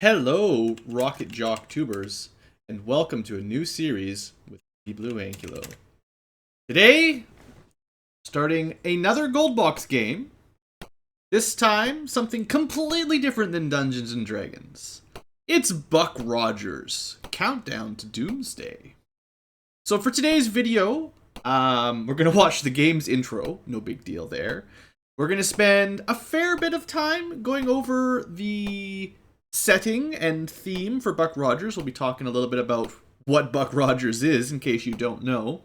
Hello, Rocket Jock Tubers, and welcome to a new series with the BlueAnkylo. Today, starting another GoldBox game. This time, something completely different than Dungeons and Dragons. It's Buck Rogers' Countdown to Doomsday. So for today's video, we're going to watch the game's intro. No big deal there. We're going to spend a fair bit of time going over the setting and theme for Buck Rogers. We'll be talking a little bit about what Buck Rogers is, in case you don't know,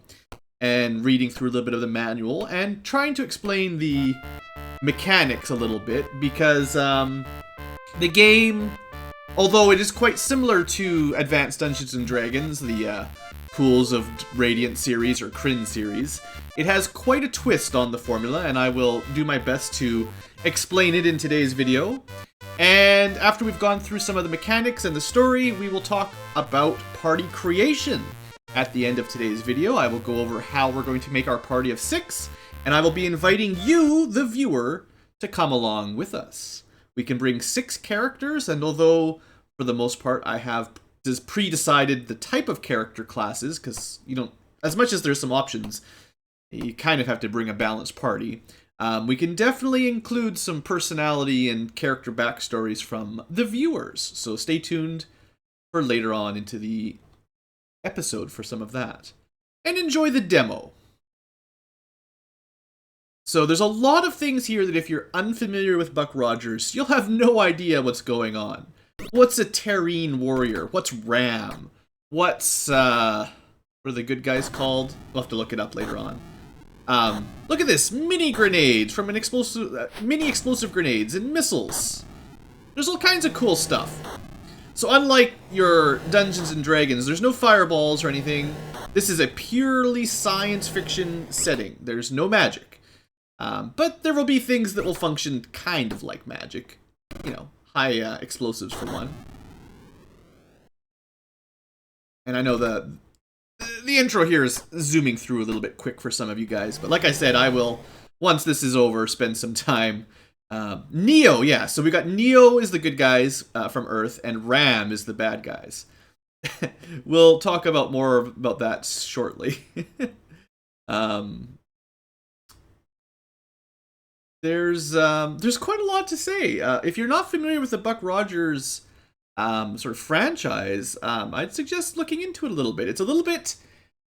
and reading through a little bit of the manual, and trying to explain the mechanics a little bit, because the game, although it is quite similar to Advanced Dungeons and Dragons, the Pools of Radiant series, or Kryn series, it has quite a twist on the formula, and I will do my best to explain it in today's video. And after we've gone through some of the mechanics and the story, we will talk about party creation. At the end of today's video, I will go over how we're going to make our party of 6, and I will be inviting you, the viewer, to come along with us. We can bring 6 characters, and although, for the most part, I have pre-decided the type of character classes, because, you don't, as much as there's some options, you kind of have to bring a balanced party. We can definitely include some personality and character backstories from the viewers, so stay tuned for later on into the episode for some of that. And enjoy the demo. So there's a lot of things here that if you're unfamiliar with Buck Rogers, you'll have no idea what's going on. What's a Terrine warrior? What's Ram? What's, what are the good guys called? We'll have to look it up later on. Look at this, mini grenades from an mini explosive grenades and missiles. There's all kinds of cool stuff. So unlike your Dungeons and Dragons, there's no fireballs or anything. This is a purely science fiction setting. There's no magic. But there will be things that will function kind of like magic. You know, high explosives for one. And I know the intro here is zooming through a little bit quick for some of you guys, but like I said, I will, once this is over, spend some time. Neo, yeah, so we got Neo is the good guys from Earth, and Ram is the bad guys. We'll talk about more about that shortly. There's quite a lot to say. If you're not familiar with the Buck Rogers sort of franchise, I'd suggest looking into it a little bit. It's a little bit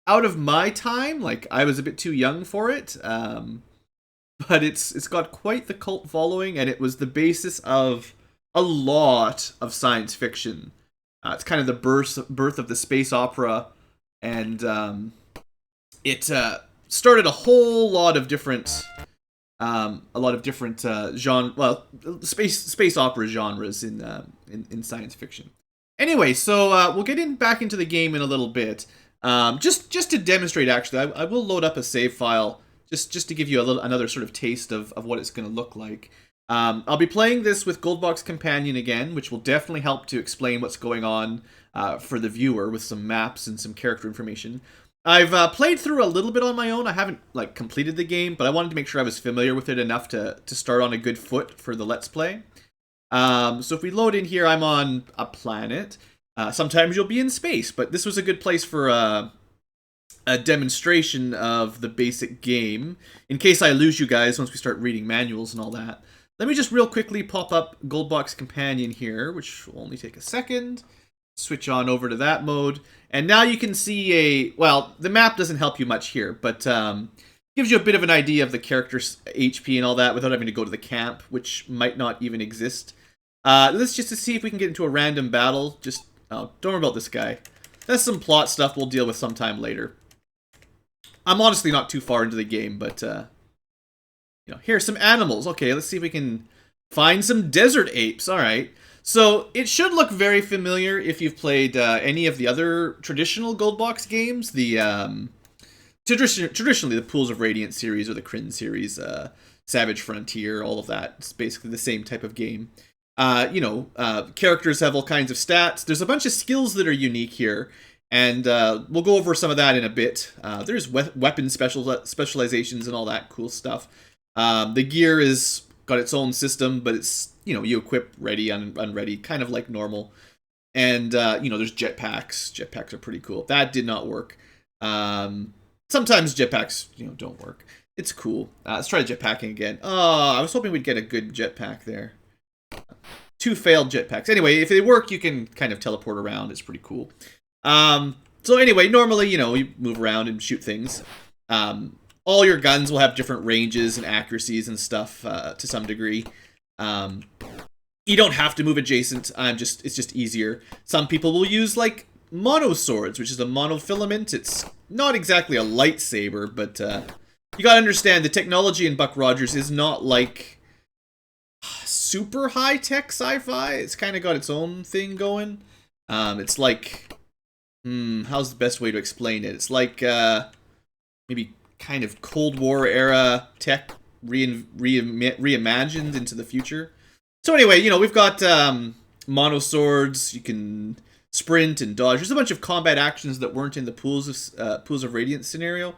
out of my time, like I was a bit too young for it, but it's got quite the cult following, and it was the basis of a lot of science fiction. It's kind of the birth of the space opera, and it started a whole lot of different space opera genres in science fiction. Anyway, so we'll get back into the game in a little bit. Just to demonstrate, actually, I will load up a save file just to give you another sort of taste of what it's going to look like. I'll be playing this with GoldBox Companion again, which will definitely help to explain what's going on for the viewer with some maps and some character information. I've played through a little bit on my own. I haven't completed the game, but I wanted to make sure I was familiar with it enough to start on a good foot for the Let's Play. So if we load in here, I'm on a planet. Sometimes you'll be in space, but this was a good place for a demonstration of the basic game, in case I lose you guys once we start reading manuals and all that. Let me just real quickly pop up GoldBox Companion here, which will only take a second. Switch on over to that mode, and now you can see well, the map doesn't help you much here, but gives you a bit of an idea of the character's HP and all that without having to go to the camp, which might not even exist. Let's just see if we can get into a random battle. Just don't worry about this guy. That's some plot stuff we'll deal with sometime later. I'm honestly not too far into the game, but you know, here's some animals. Okay, let's see if we can find some desert apes. All right. So it should look very familiar if you've played any of the other traditional GoldBox games. The traditionally the Pools of Radiant series or the Kryn series, Savage Frontier, all of that. It's basically the same type of game. You know, characters have all kinds of stats. There's a bunch of skills that are unique here, and we'll go over some of that in a bit. There's weapon specializations and all that cool stuff. The gear is got its own system, but it's, you equip ready, unready, kind of like normal. And, there's jetpacks. Jetpacks are pretty cool. That did not work. Sometimes jetpacks, don't work. It's cool. Let's try jetpacking again. Oh, I was hoping we'd get a good jetpack there. 2 failed jetpacks. Anyway, if they work, you can kind of teleport around. It's pretty cool. So anyway, normally, you move around and shoot things. All your guns will have different ranges and accuracies and stuff to some degree. You don't have to move adjacent. It's just easier. Some people will use like mono swords, which is a monofilament. It's not exactly a lightsaber, but you gotta understand the technology in Buck Rogers is not like super high-tech sci-fi. It's kind of got its own thing going. It's like, how's the best way to explain it? It's like maybe kind of Cold War era tech reimagined into the future. So anyway, we've got mono swords. You can sprint and dodge. There's a bunch of combat actions that weren't in the Pools of Radiance scenario,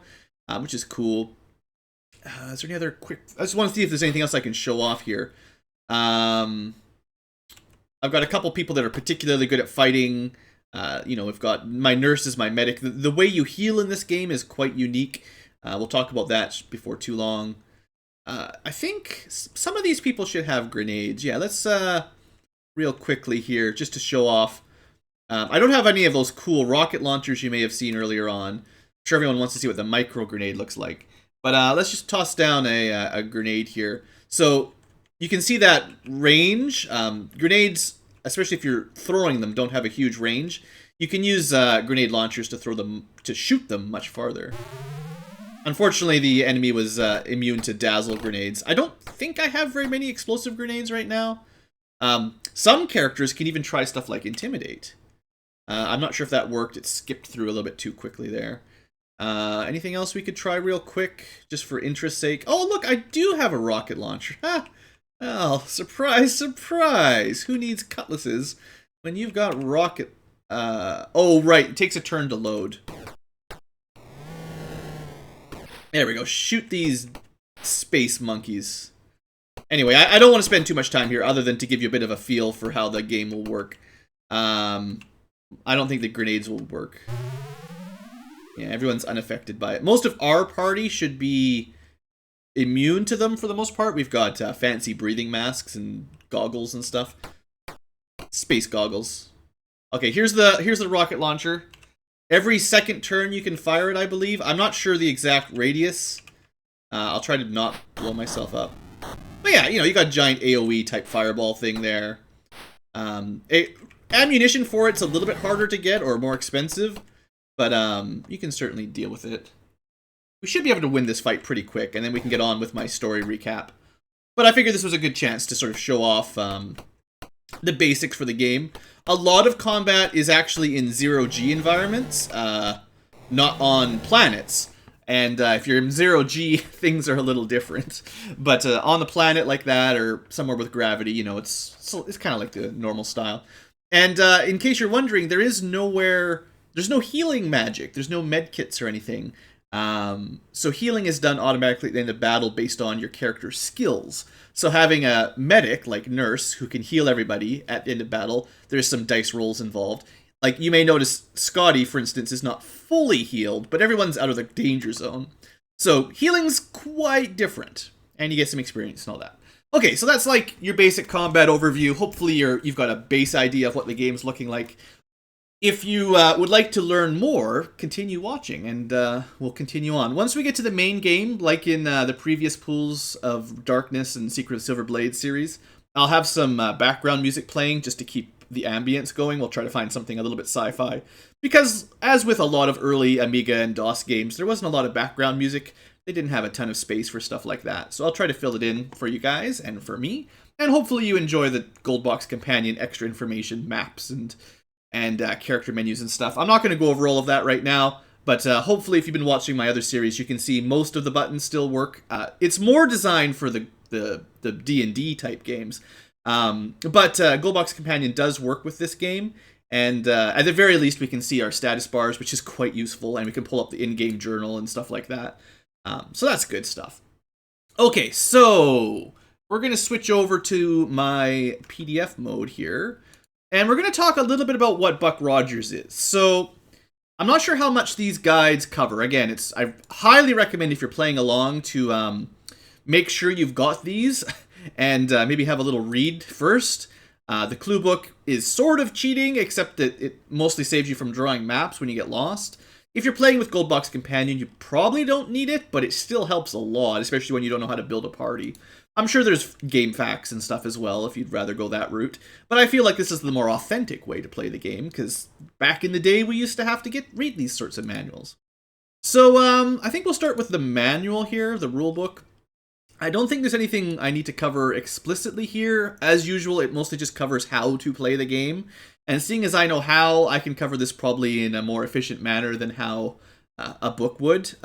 which is cool. Is there any other quick... I just want to see if there's anything else I can show off here. I've got a couple people that are particularly good at fighting. We've got my nurse is my medic. The way you heal in this game is quite unique. We'll talk about that before too long. I think some of these people should have grenades. Yeah, let's real quickly here, just to show off. I don't have any of those cool rocket launchers you may have seen earlier on. I'm sure everyone wants to see what the micro grenade looks like. But let's just toss down a grenade here. So you can see that range. Grenades, especially if you're throwing them, don't have a huge range. You can use grenade launchers to shoot them much farther. Unfortunately, the enemy was immune to dazzle grenades. I don't think I have very many explosive grenades right now. Some characters can even try stuff like Intimidate. I'm not sure if that worked. It skipped through a little bit too quickly there. Anything else we could try real quick, just for interest's sake? Oh, look, I do have a rocket launcher. Ha! Well, surprise, surprise! Who needs cutlasses when you've got rocket... oh, right, it takes a turn to load. There we go. Shoot these space monkeys. Anyway, I don't want to spend too much time here other than to give you a bit of a feel for how the game will work. I don't think the grenades will work. Yeah, everyone's unaffected by it. Most of our party should be immune to them for the most part. We've got fancy breathing masks and goggles and stuff. Space goggles. Okay, here's the rocket launcher. Every second turn you can fire it, I believe. I'm not sure the exact radius. I'll try to not blow myself up. But yeah, you got a giant AoE type fireball thing there. Ammunition for it's a little bit harder to get or more expensive, but you can certainly deal with it. We should be able to win this fight pretty quick, and then we can get on with my story recap. But I figured this was a good chance to sort of show off the basics for the game. A lot of combat is actually in zero-G environments, not on planets. And if you're in zero-G, things are a little different. But on the planet like that, or somewhere with gravity, it's kind of like the normal style. And in case you're wondering, there's no healing magic. There's no med kits or anything. So healing is done automatically at the end of battle based on your character's skills. So having a medic, like Nurse, who can heal everybody at the end of battle, there's some dice rolls involved. Like, you may notice Scotty, for instance, is not fully healed, but everyone's out of the danger zone. So healing's quite different, and you get some experience and all that. Okay, so that's like your basic combat overview. Hopefully you've got a base idea of what the game's looking like. If you would like to learn more, continue watching, and we'll continue on. Once we get to the main game, like in the previous Pools of Darkness and Secret of Silver Blade series, I'll have some background music playing just to keep the ambience going. We'll try to find something a little bit sci-fi. Because, as with a lot of early Amiga and DOS games, there wasn't a lot of background music. They didn't have a ton of space for stuff like that. So I'll try to fill it in for you guys and for me. And hopefully you enjoy the GoldBox Companion extra information, maps, and character menus and stuff. I'm not going to go over all of that right now, but hopefully if you've been watching my other series, you can see most of the buttons still work. It's more designed for the D&D type games, but GoldBox Companion does work with this game, and at the very least we can see our status bars, which is quite useful, and we can pull up the in-game journal and stuff like that. So that's good stuff. Okay, so we're going to switch over to my PDF mode here. And we're going to talk a little bit about what Buck Rogers is. So, I'm not sure how much these guides cover. Again, I highly recommend if you're playing along to make sure you've got these and maybe have a little read first. The clue book is sort of cheating, except that it mostly saves you from drawing maps when you get lost. If you're playing with GoldBox Companion, you probably don't need it, but it still helps a lot, especially when you don't know how to build a party. I'm sure there's game facts and stuff as well if you'd rather go that route, but I feel like this is the more authentic way to play the game, because back in the day we used to have to read these sorts of manuals. So I think we'll start with the manual here, the rulebook. I don't think there's anything I need to cover explicitly here. As usual, it mostly just covers how to play the game, and seeing as I know how, I can cover this probably in a more efficient manner than how a book would.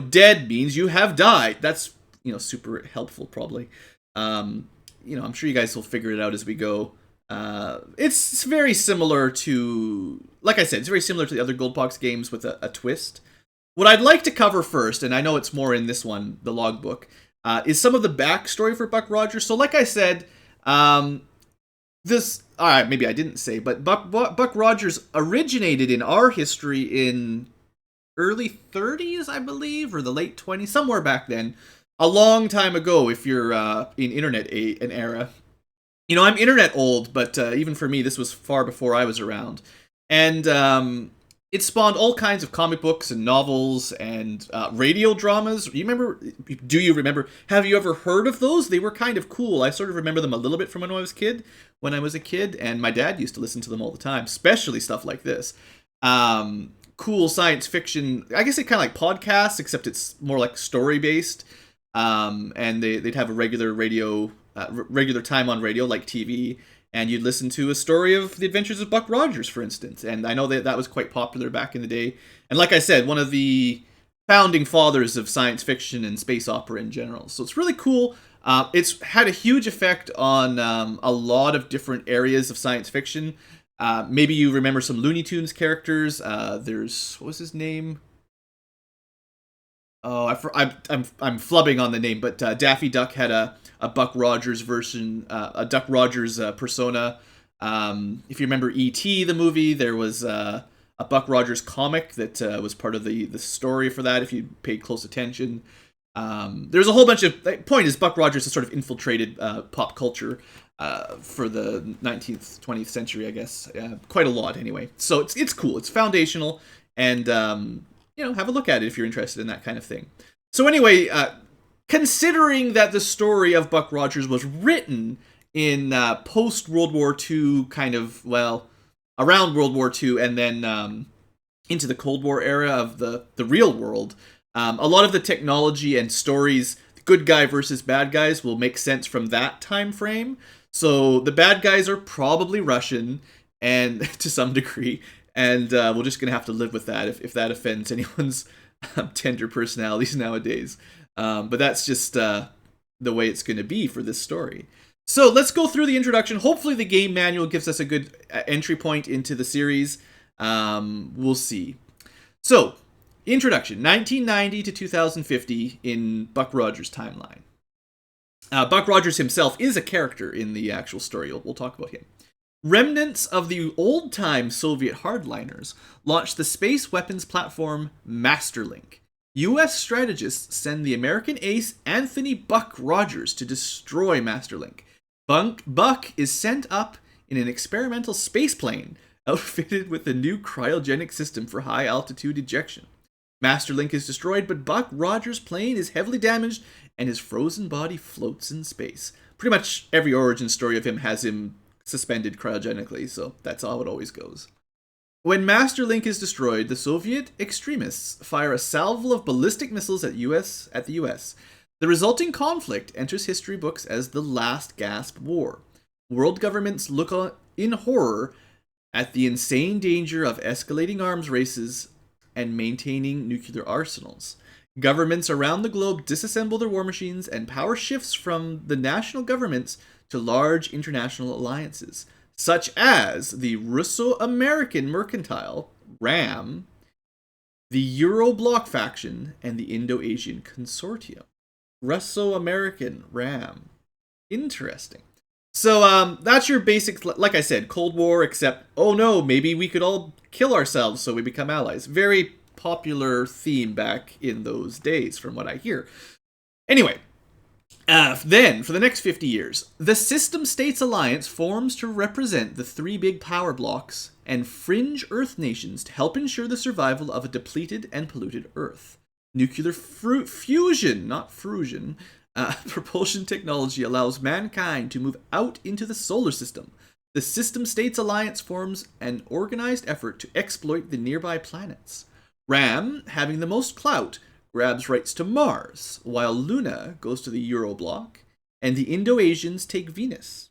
Dead means you have died. That's super helpful probably. I'm sure you guys will figure it out as we go. It's very similar to, like I said, it's very similar to the other GoldBox games with a twist. What I'd like to cover first, and I know it's more in this one, the logbook, is some of the backstory for Buck Rogers. So like I said, maybe I didn't say, but Buck Rogers originated in our history in early 30s, I believe, or the late 20s, somewhere back then. A long time ago, if you're in internet an era. I'm internet old, but even for me, this was far before I was around. And it spawned all kinds of comic books and novels and radio dramas. Do you remember? Have you ever heard of those? They were kind of cool. I sort of remember them a little bit from when I was a kid, and my dad used to listen to them all the time, especially stuff like this. Cool science fiction. I guess it's kind of like podcasts, except it's more like story-based. And they'd have a regular time on radio, like TV, and you'd listen to a story of the adventures of Buck Rogers, for instance. And I know that was quite popular back in the day. And like I said, one of the founding fathers of science fiction and space opera in general. So it's really cool. It's had a huge effect on a lot of different areas of science fiction. Maybe you remember some Looney Tunes characters. What was his name? Oh, I'm flubbing on the name, but Daffy Duck had a Buck Rogers version, a Duck Rogers persona. If you remember E.T. the movie, there was a Buck Rogers comic that was part of the story for that. If you paid close attention, there's a whole bunch of. Point is, Buck Rogers has sort of infiltrated pop culture for the 19th, 20th century, I guess, quite a lot anyway. So it's cool. It's foundational, and have a look at it if you're interested in that kind of thing. So anyway, considering that the story of Buck Rogers was written in post-World War II, kind of, around World War II, and then into the Cold War era of the real world, a lot of the technology and stories, good guy versus bad guys, will make sense from that time frame. So the bad guys are probably Russian, and to some degree, and we're just going to have to live with that if that offends anyone's tender personalities nowadays. But that's just the way it's going to be for this story. So let's go through the introduction. Hopefully the game manual gives us a good entry point into the series. We'll see. So, introduction, 1990 to 2050 in Buck Rogers' timeline. Buck Rogers himself is a character in the actual story. We'll talk about him. Remnants of the old-time Soviet hardliners launched the space weapons platform Masterlink. U.S. strategists send the American ace Anthony Buck Rogers to destroy Masterlink. Buck is sent up in an experimental spaceplane outfitted with a new cryogenic system for high-altitude ejection. Masterlink is destroyed, but Buck Rogers' plane is heavily damaged and his frozen body floats in space. Pretty much every origin story of him has him suspended cryogenically, so that's how it always goes. When Masterlink is destroyed, the Soviet extremists fire a salvo of ballistic missiles at the US. The resulting conflict enters history books as the Last Gasp War. World governments look on in horror at the insane danger of escalating arms races and maintaining nuclear arsenals. Governments around the globe disassemble their war machines, and power shifts from the national governments to large international alliances, such as the Russo-American Mercantile, RAM, the Euro Bloc faction, and the Indo-Asian Consortium. Russo-American RAM. Interesting. So that's your basic, like I said, Cold War, except, oh no, maybe we could all kill ourselves so we become allies. Very popular theme back in those days, from what I hear. Anyway, then, for the next 50 years, the System States Alliance forms to represent the three big power blocks and fringe Earth nations to help ensure the survival of a depleted and polluted Earth. Nuclear fusion, not frusion, propulsion technology allows mankind to move out into the solar system. The System States Alliance forms an organized effort to exploit the nearby planets. RAM, having the most clout, grabs rights to Mars, while Luna goes to the Eurobloc, and the Indo-Asians take Venus.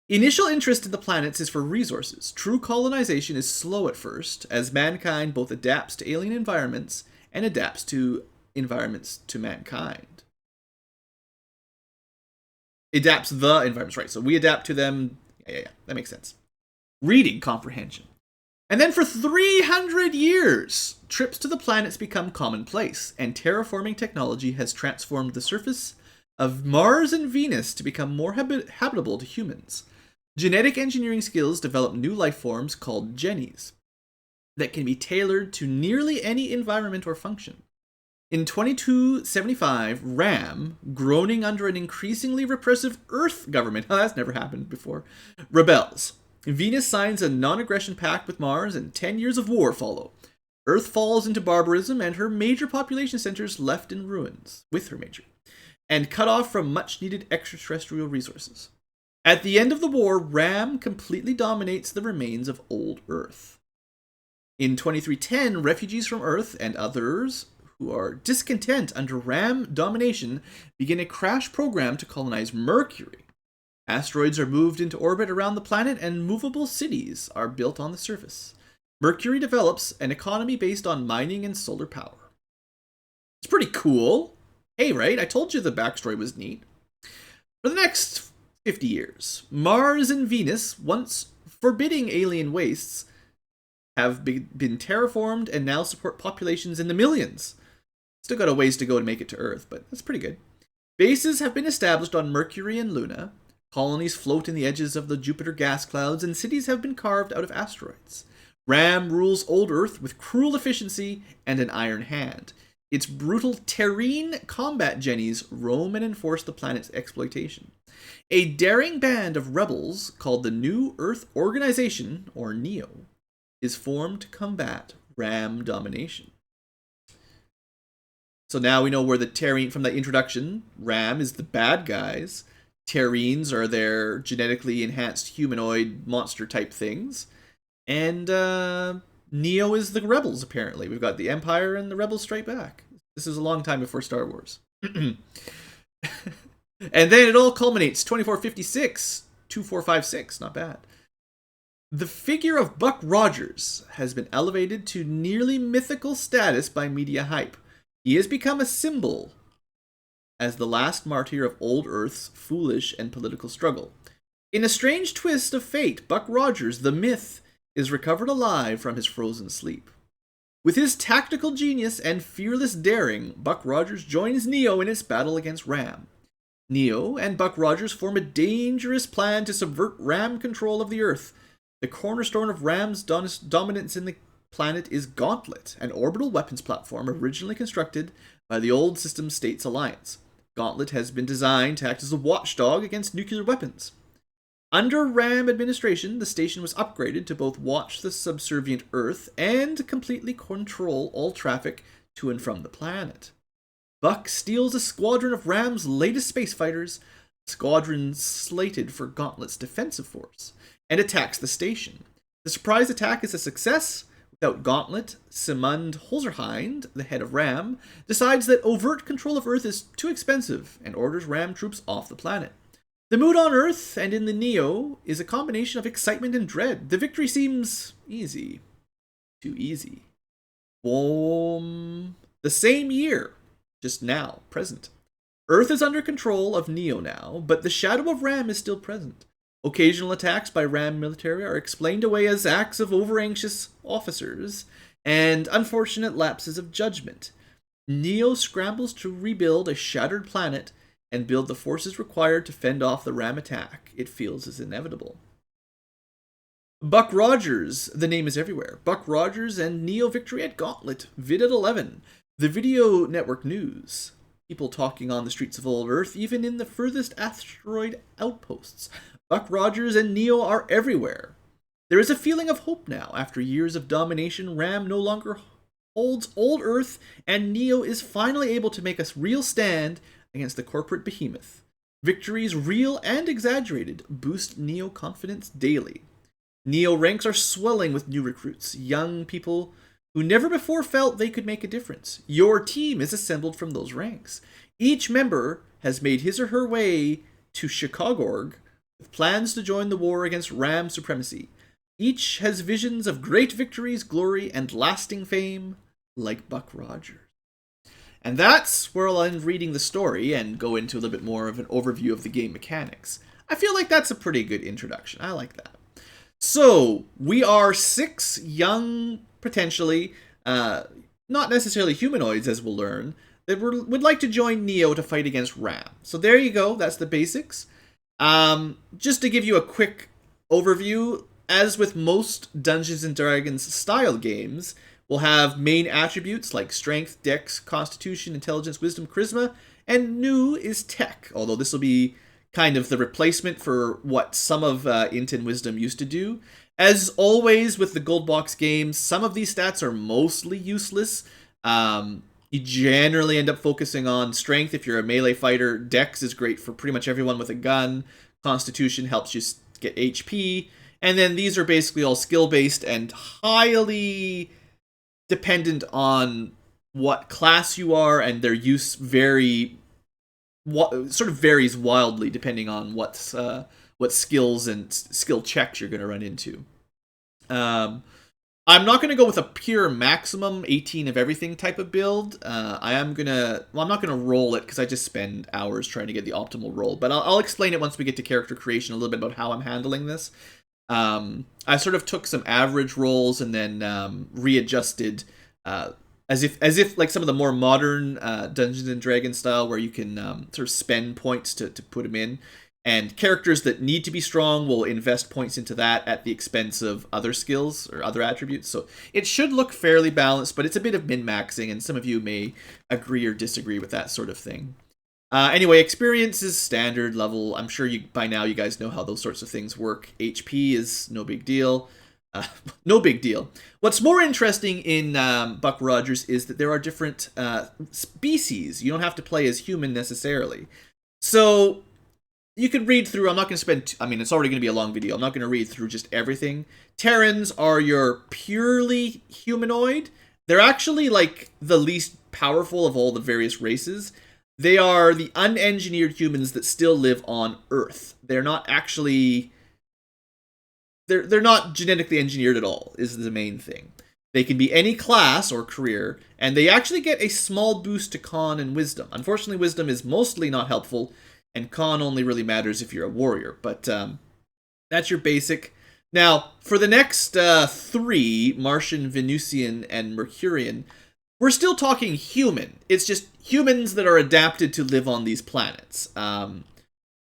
Initial interest in the planets is for resources. True colonization is slow at first, as mankind both adapts to alien environments and adapts to environments to mankind. Adapts the environments, right? So we adapt to them. Yeah, that makes sense. Reading comprehension. And then for 300 years, trips to the planets become commonplace, and terraforming technology has transformed the surface of Mars and Venus to become more habitable to humans. Genetic engineering skills develop new life forms called gennies that can be tailored to nearly any environment or function. In 2275, RAM, groaning under an increasingly repressive Earth government, that's never happened before, rebels. Venus signs a non-aggression pact with Mars, and 10 years of war follow. Earth falls into barbarism, and her major population centers left in ruins, and cut off from much-needed extraterrestrial resources. At the end of the war, RAM completely dominates the remains of old Earth. In 2310, refugees from Earth and others who are discontent under RAM domination begin a crash program to colonize Mercury. Asteroids are moved into orbit around the planet, and movable cities are built on the surface. Mercury develops an economy based on mining and solar power. It's pretty cool. Hey, right? I told you the backstory was neat. For the next 50 years, Mars and Venus, once forbidding alien wastes, have been terraformed and now support populations in the millions. Still got a ways to go to make it to Earth, but that's pretty good. Bases have been established on Mercury and Luna. Colonies float in the edges of the Jupiter gas clouds, and cities have been carved out of asteroids. RAM rules old Earth with cruel efficiency and an iron hand. Its brutal terrene combat jennies roam and enforce the planet's exploitation. A daring band of rebels called the New Earth Organization, or NEO, is formed to combat RAM domination. So now we know where the terrene, from the introduction, RAM is the bad guys. Terrenes are their genetically enhanced humanoid monster type things. And Neo is the rebels, apparently. We've got the Empire and the Rebels Strike Back. This is a long time before Star Wars. And then it all culminates, 2456, 2456, not bad. The figure of Buck Rogers has been elevated to nearly mythical status by media hype. He has become a symbol as the last martyr of old Earth's foolish and political struggle. In a strange twist of fate, Buck Rogers, the myth, is recovered alive from his frozen sleep. With his tactical genius and fearless daring, Buck Rogers joins Neo in its battle against RAM. Neo and Buck Rogers form a dangerous plan to subvert RAM control of the Earth. The cornerstone of RAM's dominance in the planet is Gauntlet, an orbital weapons platform originally constructed by the old System States Alliance. Gauntlet has been designed to act as a watchdog against nuclear weapons. Under RAM administration, the station was upgraded to both watch the subservient Earth and completely control all traffic to and from the planet. Buck steals a squadron of RAM's latest space fighters, a squadron slated for Gauntlet's defensive force, and attacks the station. The surprise attack is a success. Without Gauntlet, Simund Holzerhind, the head of RAM, decides that overt control of Earth is too expensive and orders RAM troops off the planet. The mood on Earth and in the Neo is a combination of excitement and dread. The victory seems easy. Too easy. Boom. The same year, just now, present. Earth is under control of Neo now, but the shadow of RAM is still present. Occasional attacks by RAM military are explained away as acts of over-anxious officers and unfortunate lapses of judgment. Neo scrambles to rebuild a shattered planet and build the forces required to fend off the Ram attack it feels is inevitable. Buck Rogers, the name is everywhere. Buck Rogers and Neo victory at Gauntlet, vid at 11. The Video Network News. People talking on the streets of old Earth, even in the furthest asteroid outposts. Buck Rogers and Neo are everywhere. There is a feeling of hope now. After years of domination, Ram no longer holds old Earth, and Neo is finally able to make a real stand against the corporate behemoth. Victories, real and exaggerated, boost Neo confidence daily. Neo ranks are swelling with new recruits, young people who never before felt they could make a difference. Your team is assembled from those ranks. Each member has made his or her way to Chicago with plans to join the war against Ram supremacy. Each has visions of great victories, glory, and lasting fame, like Buck Rogers. And that's where I'll end reading the story and go into a little bit more of an overview of the game mechanics. I feel like that's a pretty good introduction. I like that. So, we are 6 young, potentially, not necessarily humanoids, as we'll learn, that would like to join Neo to fight against Ram. So there you go, that's the basics. Just to give you a quick overview, as with most Dungeons & Dragons style games, we'll have main attributes like Strength, Dex, Constitution, Intelligence, Wisdom, Charisma, and new is Tech, although this will be kind of the replacement for what some of Int and Wisdom used to do. As always with the GoldBox games, some of these stats are mostly useless. You generally end up focusing on Strength if you're a melee fighter. Dex is great for pretty much everyone with a gun. Constitution helps you get HP. And then these are basically all skill-based and highly dependent on what class you are, and their use sort of varies wildly depending on what skills and skill checks you're going to run into. I'm not going to go with a pure maximum 18 of everything type of build. I'm not going to roll it because I just spend hours trying to get the optimal roll. But I'll explain it once we get to character creation a little bit about how I'm handling this. I sort of took some average rolls and then readjusted as if like some of the more modern Dungeons and Dragons style, where you can sort of spend points to put them in, and characters that need to be strong will invest points into that at the expense of other skills or other attributes. So it should look fairly balanced, but it's a bit of min-maxing, and some of you may agree or disagree with that sort of thing. Anyway, experience is standard level. I'm sure by now you guys know how those sorts of things work. HP is no big deal. No big deal. What's more interesting in Buck Rogers is that there are different species. You don't have to play as human necessarily. So you could read through. I'm not going to spend... it's already going to be a long video. I'm not going to read through just everything. Terrans are your purely humanoid. They're actually like the least powerful of all the various races. They are the unengineered humans that still live on Earth. They're not actually... They're not genetically engineered at all, is the main thing. They can be any class or career, and they actually get a small boost to Con and Wisdom. Unfortunately, Wisdom is mostly not helpful, and Con only really matters if you're a warrior. But that's your basic. Now, for the next 3, Martian, Venusian, and Mercurian, we're still talking human. It's just humans that are adapted to live on these planets.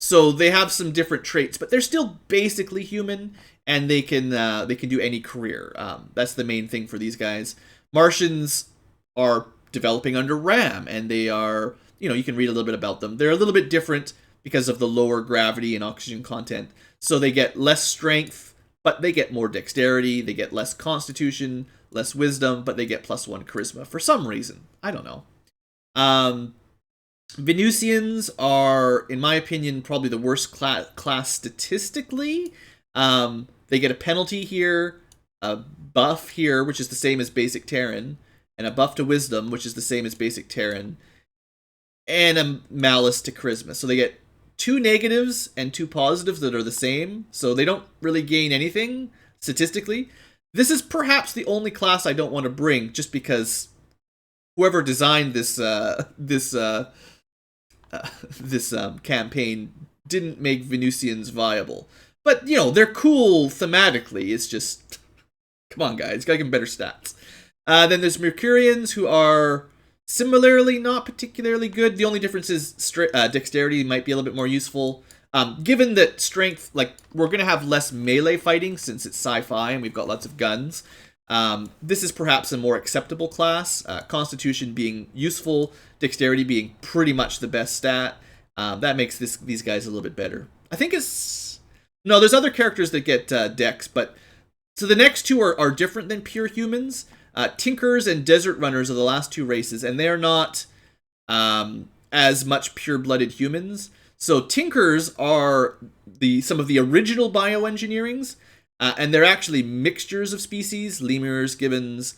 So they have some different traits, but they're still basically human, and they can do any career. That's the main thing for these guys. Martians are developing under Ram, and they are, you can read a little bit about them. They're a little bit different because of the lower gravity and oxygen content. So they get less strength, but they get more dexterity. They get less constitution, less wisdom, but they get +1 charisma for some reason. I don't know. Venusians are, in my opinion, probably the worst class statistically. They get a penalty here, a buff here, which is the same as basic Terran, and a buff to Wisdom, which is the same as basic Terran, and a malus to Charisma. So they get 2 negatives and 2 positives that are the same, so they don't really gain anything statistically. This is perhaps the only class I don't want to bring, just because whoever designed this campaign didn't make Venusians viable. But, they're cool thematically. It's just, come on, guys. Gotta give them better stats. Then there's Mercurians, who are Similarly, not particularly good. The only difference is dexterity might be a little bit more useful. Given that strength, like, we're going to have less melee fighting since it's sci-fi and we've got lots of guns. This is perhaps a more acceptable class. Constitution being useful, dexterity being pretty much the best stat. That makes these guys a little bit better. I think it's... No, there's other characters that get dex, but... So the next two are different than pure humans. Tinkers and Desert Runners are the last two races, and they're not as much pure-blooded humans. So Tinkers are some of the original bioengineerings, and they're actually mixtures of species, lemurs, gibbons.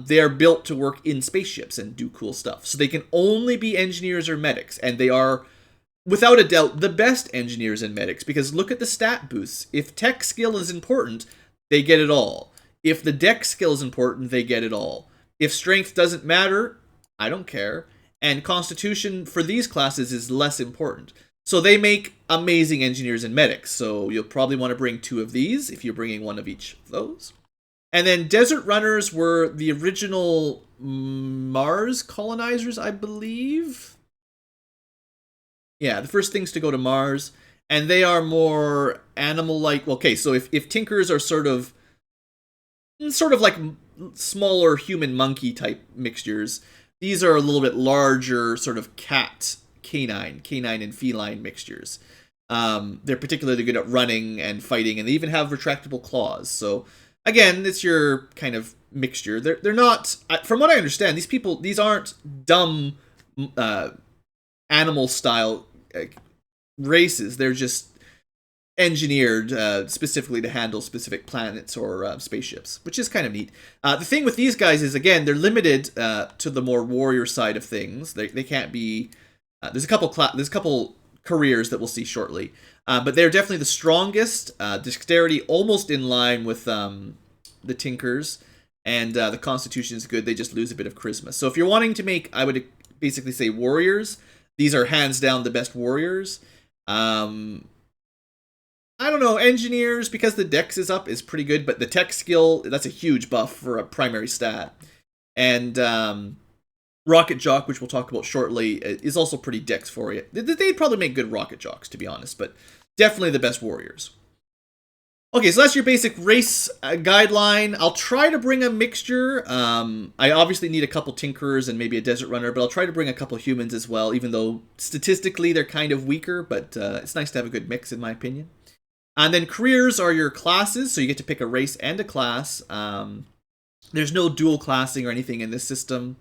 They are built to work in spaceships and do cool stuff. So they can only be engineers or medics, and they are, without a doubt, the best engineers and medics, because look at the stat boosts. If tech skill is important, they get it all. If the dex skill is important, they get it all. If strength doesn't matter, I don't care. And constitution for these classes is less important. So they make amazing engineers and medics. So you'll probably want to bring two of these if you're bringing one of each of those. And then Desert Runners were the original Mars colonizers, I believe. Yeah, the first things to go to Mars. And they are more animal-like. Okay, so if Tinkers are sort of like smaller human-monkey type mixtures, these are a little bit larger, sort of canine and feline mixtures. They're particularly good at running and fighting, and they even have retractable claws. So again, it's your kind of mixture. They're not, from what I understand, these aren't dumb animal style races. They're just engineered specifically to handle specific planets or spaceships, which is kind of neat. The thing with these guys is, again, they're limited to the more warrior side of things. They can't be... there's a couple careers that we'll see shortly, but they're definitely the strongest. Dexterity almost in line with the Tinkers, and the Constitution is good. They just lose a bit of charisma. So if you're wanting to make, I would basically say warriors, these are hands down the best warriors. I don't know, engineers, because the dex is up, is pretty good, but the tech skill, that's a huge buff for a primary stat. And Rocket Jock, which we'll talk about shortly, is also pretty dex for you. They'd probably make good Rocket Jocks, to be honest, but definitely the best warriors. Okay, so that's your basic race guideline. I'll try to bring a mixture. I obviously need a couple Tinkerers and maybe a Desert Runner, but I'll try to bring a couple humans as well, even though statistically they're kind of weaker, but it's nice to have a good mix, in my opinion. And then careers are your classes, so you get to pick a race and a class. There's no dual classing or anything in this system.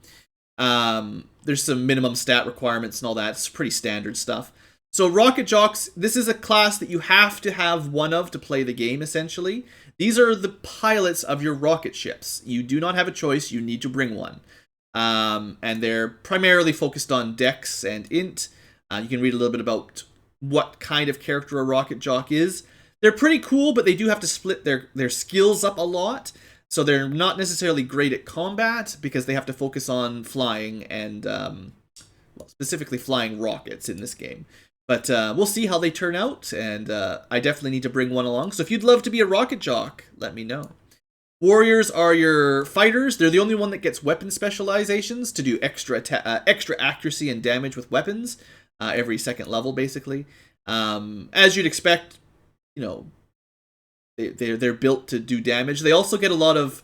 There's some minimum stat requirements and all that. It's pretty standard stuff. So Rocket Jocks, this is a class that you have to have one of to play the game, essentially. These are the pilots of your rocket ships. You do not have a choice. You need to bring one. And they're primarily focused on dex and int. You can read a little bit about what kind of character a Rocket Jock is. They're pretty cool, but they do have to split their skills up a lot. So they're not necessarily great at combat because they have to focus on flying and specifically flying rockets in this game. But we'll see how they turn out, and I definitely need to bring one along. So if you'd love to be a Rocket Jock, let me know. Warriors are your fighters. They're the only one that gets weapon specializations to do extra accuracy and damage with weapons every second level, basically. As you'd expect, you know, they're built to do damage. They also get a lot of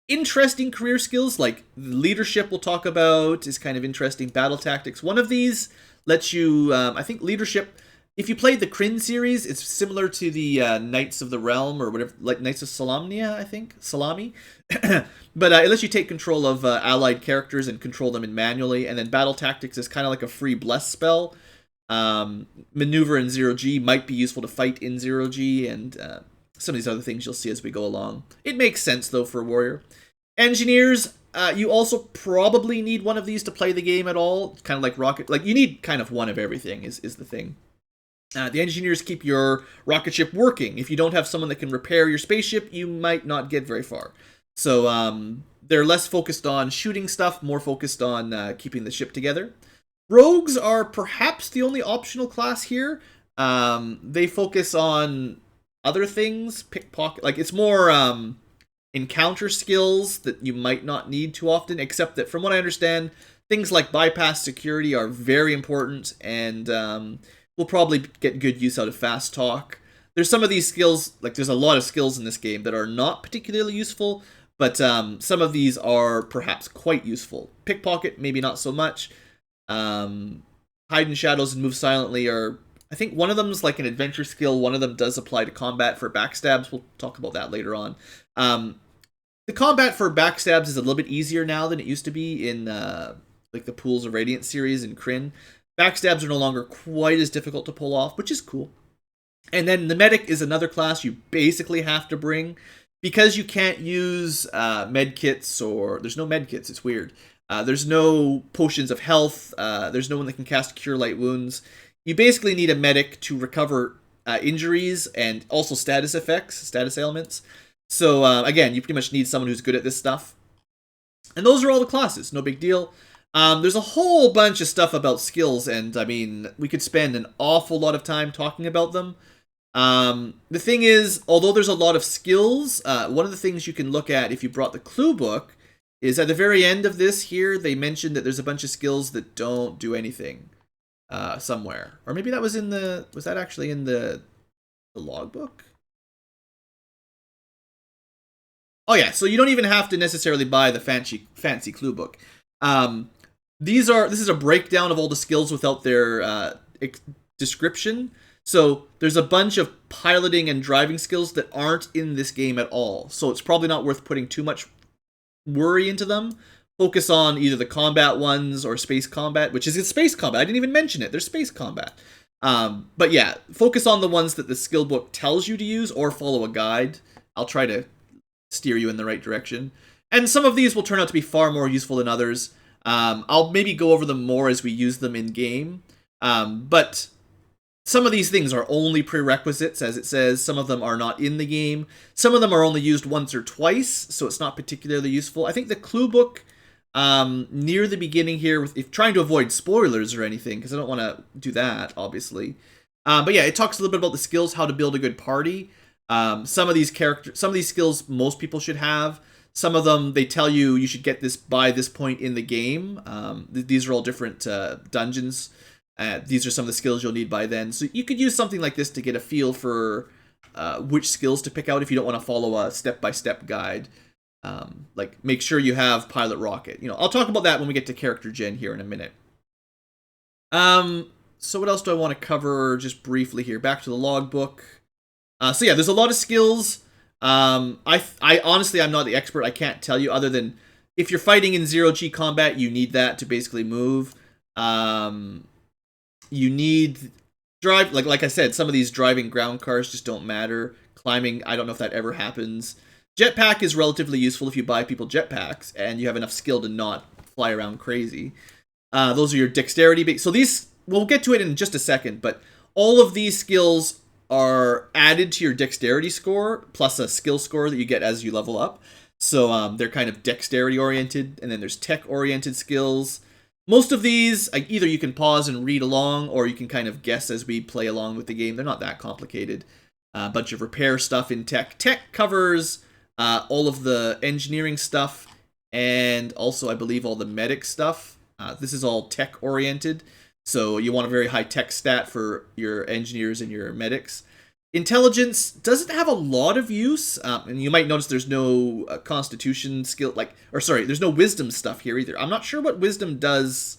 interesting career skills, like leadership we'll talk about is kind of interesting. Battle tactics. One of these lets you, I think leadership, if you played the Kryn series, it's similar to the Knights of the Realm or whatever, like Knights of Solamnia, I think. Salami. But it lets you take control of allied characters and control them manually. And then battle tactics is kind of like a free bless spell. Maneuver in 0G might be useful to fight in 0G, and some of these other things you'll see as we go along. It makes sense, though, for a warrior. Engineers, you also probably need one of these to play the game at all. Kind of like rocket, like you need kind of one of everything is the thing. The engineers keep your rocket ship working. If you don't have someone that can repair your spaceship, you might not get very far. So they're less focused on shooting stuff, more focused on keeping the ship together. Rogues are perhaps the only optional class here. They focus on other things, pickpocket, like it's more encounter skills that you might not need too often, except that from what I understand, Things like bypass security are very important, and we'll probably get good use out of fast talk. There's some of these skills, like there's a lot of skills in this game that are not particularly useful, but some of these are perhaps quite useful. Pickpocket, maybe not so much. Hide in shadows and move silently are, I think one of them is like an adventure skill. One of them does apply to combat for backstabs. We'll talk about that later on. The combat for backstabs is a little bit easier now than it used to be in like the Pools of Radiance series in Kryn. Backstabs are no longer quite as difficult to pull off, which is cool. And then the medic is another class you basically have to bring. Because you can't use med kits, or there's no med kits, it's weird. There's no potions of health. There's no one that can cast Cure Light Wounds. You basically need a medic to recover injuries and also status effects, status ailments. So again, you pretty much need someone who's good at this stuff. And those are all the classes, no big deal. There's a whole bunch of stuff about skills, and I mean, we could spend an awful lot of time talking about them. The thing is, although there's a lot of skills, one of the things you can look at if you brought the clue book is at the very end of this here, they mentioned that there's a bunch of skills that don't do anything somewhere. Or maybe that was in the, was that actually in the logbook? Oh yeah, so you don't even have to necessarily buy the fancy clue book. This is a breakdown of all the skills without their description. So there's a bunch of piloting and driving skills that aren't in this game at all. So it's probably not worth putting too much worry into them. Focus on either the combat ones or space combat, which is space combat. I didn't even mention it. There's space combat. But yeah, focus on the ones that the skill book tells you to use, or follow a guide. I'll try to steer you in the right direction. And some of these will turn out to be far more useful than others. I'll maybe go over them more as we use them in game. But some of these things are only prerequisites, as it says. Some of them are not in the game. Some of them are only used once or twice, so it's not particularly useful. I think the clue book near the beginning here, if trying to avoid spoilers or anything, because I don't want to do that, obviously. But yeah, it talks a little bit about the skills, how to build a good party. Some of these skills most people should have. Some of them, they tell you should get this by this point in the game. These are all different dungeons. These are some of the skills you'll need by then. So you could use something like this to get a feel for which skills to pick out if you don't want to follow a step-by-step guide. Like, make sure you have Pilot Rocket. I'll talk about that when we get to character gen here in a minute. So what else do I want to cover just briefly here? Back to the logbook. So yeah, there's a lot of skills. I honestly, I'm not the expert. I can't tell you other than if you're fighting in 0G combat, you need that to basically move. You need drive, like I said, some of these driving ground cars just don't matter. Climbing, I don't know if that ever happens. Jetpack is relatively useful if you buy people jetpacks and you have enough skill to not fly around crazy. Those are your dexterity. So these, we'll get to it in just a second, but all of these skills are added to your dexterity score, plus a skill score that you get as you level up. So they're kind of dexterity oriented, and then there's tech oriented skills. Most of these, either you can pause and read along, or you can kind of guess as we play along with the game. They're not that complicated. A bunch of repair stuff in tech. Tech covers all of the engineering stuff, and also, I believe, all the medic stuff. This is all tech oriented, so you want a very high tech stat for your engineers and your medics. Intelligence doesn't have a lot of use, and you might notice there's no constitution skill, there's no wisdom stuff here either. I'm not sure what wisdom does.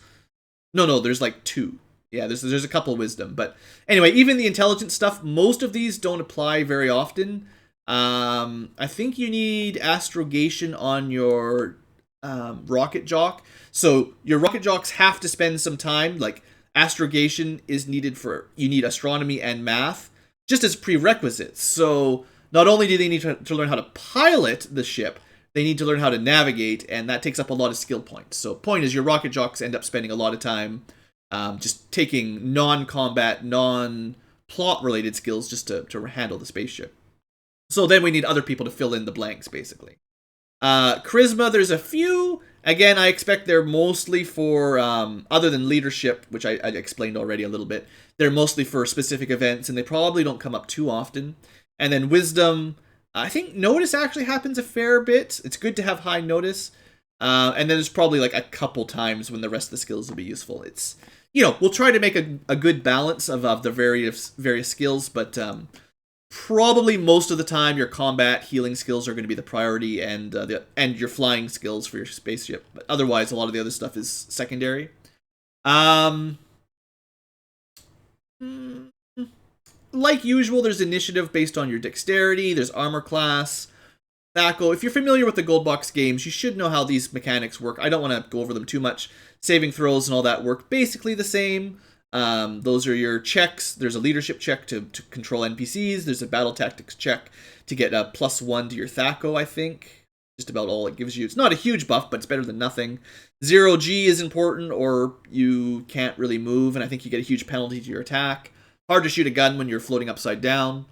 No, there's like 2. Yeah, there's a couple wisdom, but anyway, even the intelligence stuff, most of these don't apply very often. I think you need astrogation on your rocket jock, so your rocket jocks have to spend some time. Like, astrogation is needed you need astronomy and math, just as prerequisites. So not only do they need to learn how to pilot the ship, they need to learn how to navigate, and that takes up a lot of skill points. So point is, your rocket jocks end up spending a lot of time just taking non-combat, non-plot related skills just to handle the spaceship. So then we need other people to fill in the blanks, basically. Charisma, there's a few. Again, I expect they're mostly for, other than leadership, which I explained already a little bit, they're mostly for specific events, and they probably don't come up too often. And then wisdom, I think notice actually happens a fair bit. It's good to have high notice. And then there's probably like a couple times when the rest of the skills will be useful. It's, we'll try to make a good balance of the various skills, but probably most of the time your combat healing skills are going to be the priority, and your flying skills for your spaceship. But otherwise, a lot of the other stuff is secondary. Like usual, there's initiative based on your dexterity. There's armor class. Thaco. If you're familiar with the GoldBox games, you should know how these mechanics work. I don't want to go over them too much. Saving throws and all that work basically the same. Those are your checks. There's a leadership check to control NPCs. There's a battle tactics check to get a +1 to your Thaco, I think. Just about all it gives you. It's not a huge buff, but it's better than nothing. 0G is important, or you can't really move, and I think you get a huge penalty to your attack. Hard to shoot a gun when you're floating upside down.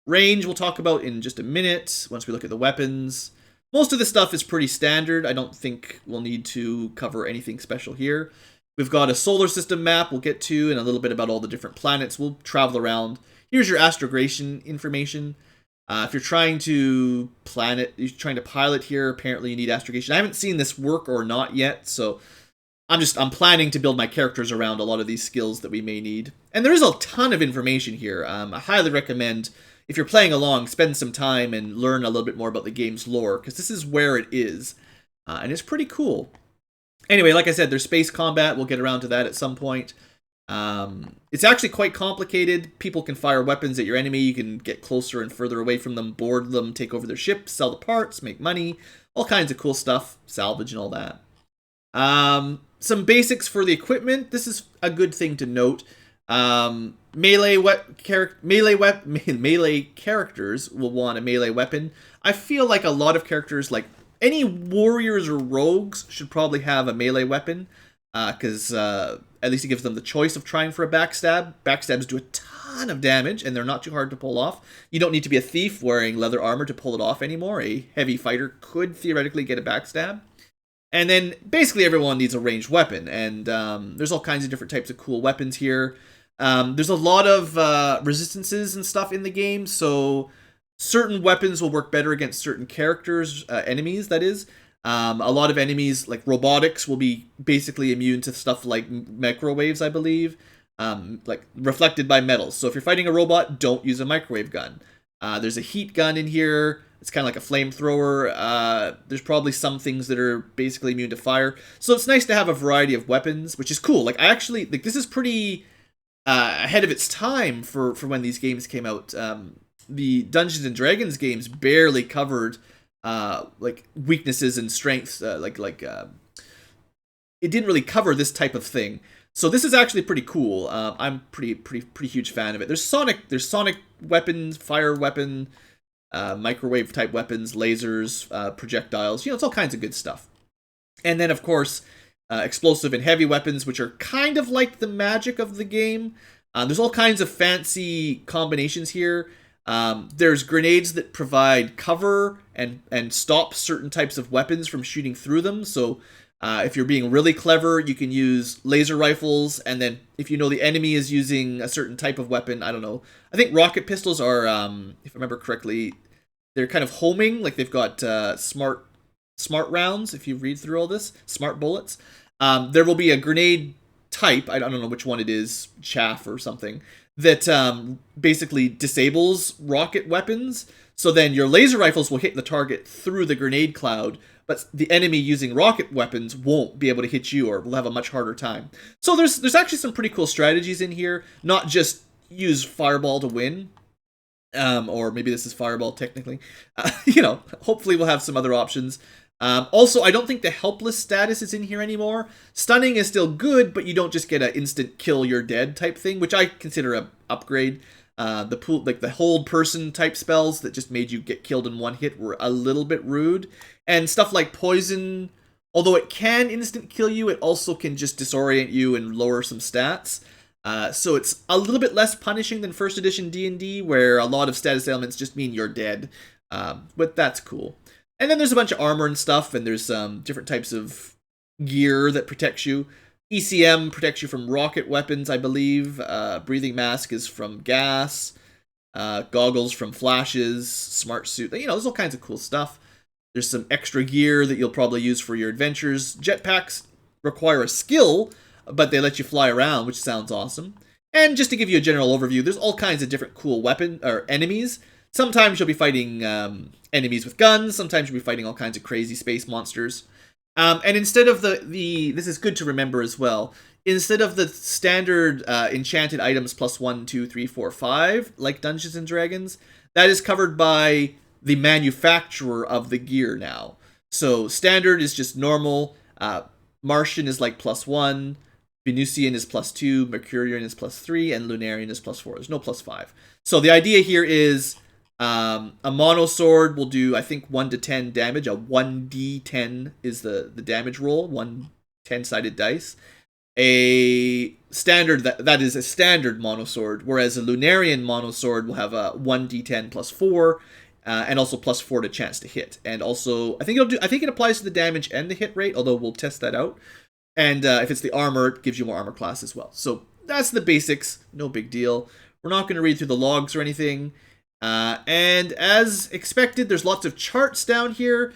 Range we'll talk about in just a minute, once we look at the weapons. Most of this stuff is pretty standard. I don't think we'll need to cover anything special here. We've got a solar system map we'll get to, and a little bit about all the different planets. We'll travel around. Here's your astrogation information. If you're trying to pilot here, apparently you need astrogation. I haven't seen this work or not yet, so I'm planning to build my characters around a lot of these skills that we may need. And there is a ton of information here. I highly recommend, if you're playing along, spend some time and learn a little bit more about the game's lore, because this is where it is, and it's pretty cool. Anyway, like I said, there's space combat. We'll get around to that at some point. It's actually quite complicated. People can fire weapons at your enemy. You can get closer and further away from them, board them, take over their ships, sell the parts, make money, all kinds of cool stuff, salvage and all that. Some basics for the equipment. This is a good thing to note. Melee characters will want a melee weapon. I feel like a lot of characters, like any warriors or rogues, should probably have a melee weapon, because at least it gives them the choice of trying for a backstab. Backstabs do a ton of damage, and they're not too hard to pull off. You don't need to be a thief wearing leather armor to pull it off anymore. A heavy fighter could theoretically get a backstab. And then basically everyone needs a ranged weapon, and there's all kinds of different types of cool weapons here. There's a lot of resistances and stuff in the game, so certain weapons will work better against certain characters, enemies, that is. A lot of enemies, like robotics, will be basically immune to stuff like microwaves, I believe, like reflected by metals. So if you're fighting a robot, don't use a microwave gun. There's a heat gun in here. It's kind of like a flamethrower. There's probably some things that are basically immune to fire. So it's nice to have a variety of weapons, which is cool. Like, I actually, like, this is pretty ahead of its time for when these games came out. The Dungeons and Dragons games barely covered like weaknesses and strengths. It didn't really cover this type of thing. So this is actually pretty cool. I'm pretty huge fan of it. There's sonic weapons, fire weapon, microwave type weapons, lasers, projectiles. It's all kinds of good stuff. And then of course, explosive and heavy weapons, which are kind of like the magic of the game. There's all kinds of fancy combinations here. There's grenades that provide cover and stop certain types of weapons from shooting through them. So if you're being really clever, you can use laser rifles, and then if you know the enemy is using a certain type of weapon, I don't know. I think rocket pistols are, if I remember correctly, they're kind of homing, like they've got smart rounds, if you read through all this, smart bullets. There will be a grenade type, I don't know which one it is, chaff or something, that basically disables rocket weapons. So then your laser rifles will hit the target through the grenade cloud, but the enemy using rocket weapons won't be able to hit you, or will have a much harder time. So there's actually some pretty cool strategies in here. Not just use fireball to win, or maybe this is fireball technically. Hopefully we'll have some other options. Also, I don't think the helpless status is in here anymore. Stunning is still good, but you don't just get an instant kill, you're dead type thing, which I consider a upgrade. The hold person type spells that just made you get killed in one hit were a little bit rude. And stuff like poison, although it can instant kill you, it also can just disorient you and lower some stats. So it's a little bit less punishing than first edition D&D, where a lot of status elements just mean you're dead. But that's cool. And then there's a bunch of armor and stuff, and there's different types of gear that protects you. ECM protects you from rocket weapons, I believe. Breathing mask is from gas. Goggles from flashes. Smart suit. There's all kinds of cool stuff. There's some extra gear that you'll probably use for your adventures. Jetpacks require a skill, but they let you fly around, which sounds awesome. And just to give you a general overview, there's all kinds of different cool weapon or enemies. Sometimes you'll be fighting enemies with guns. Sometimes you'll be fighting all kinds of crazy space monsters. And instead of this is good to remember as well. Instead of the standard enchanted items plus 1, 2, 3, 4, 5, like Dungeons and Dragons, that is covered by the manufacturer of the gear now. So standard is just normal. Martian is like plus 1. Venusian is plus 2. Mercurian is plus 3. And Lunarian is plus 4. There's no plus 5. So the idea here is a mono sword will do, I think, 1 to 10 damage. A 1d10 is the damage roll. 1 10-sided dice. A standard that is a standard monosword, whereas a Lunarian monosword will have a 1d10 plus 4, and also plus 4 to chance to hit. And also, I think it applies to the damage and the hit rate, although we'll test that out. And if it's the armor, it gives you more armor class as well. So that's the basics, no big deal. We're not going to read through the logs or anything. And as expected, there's lots of charts down here,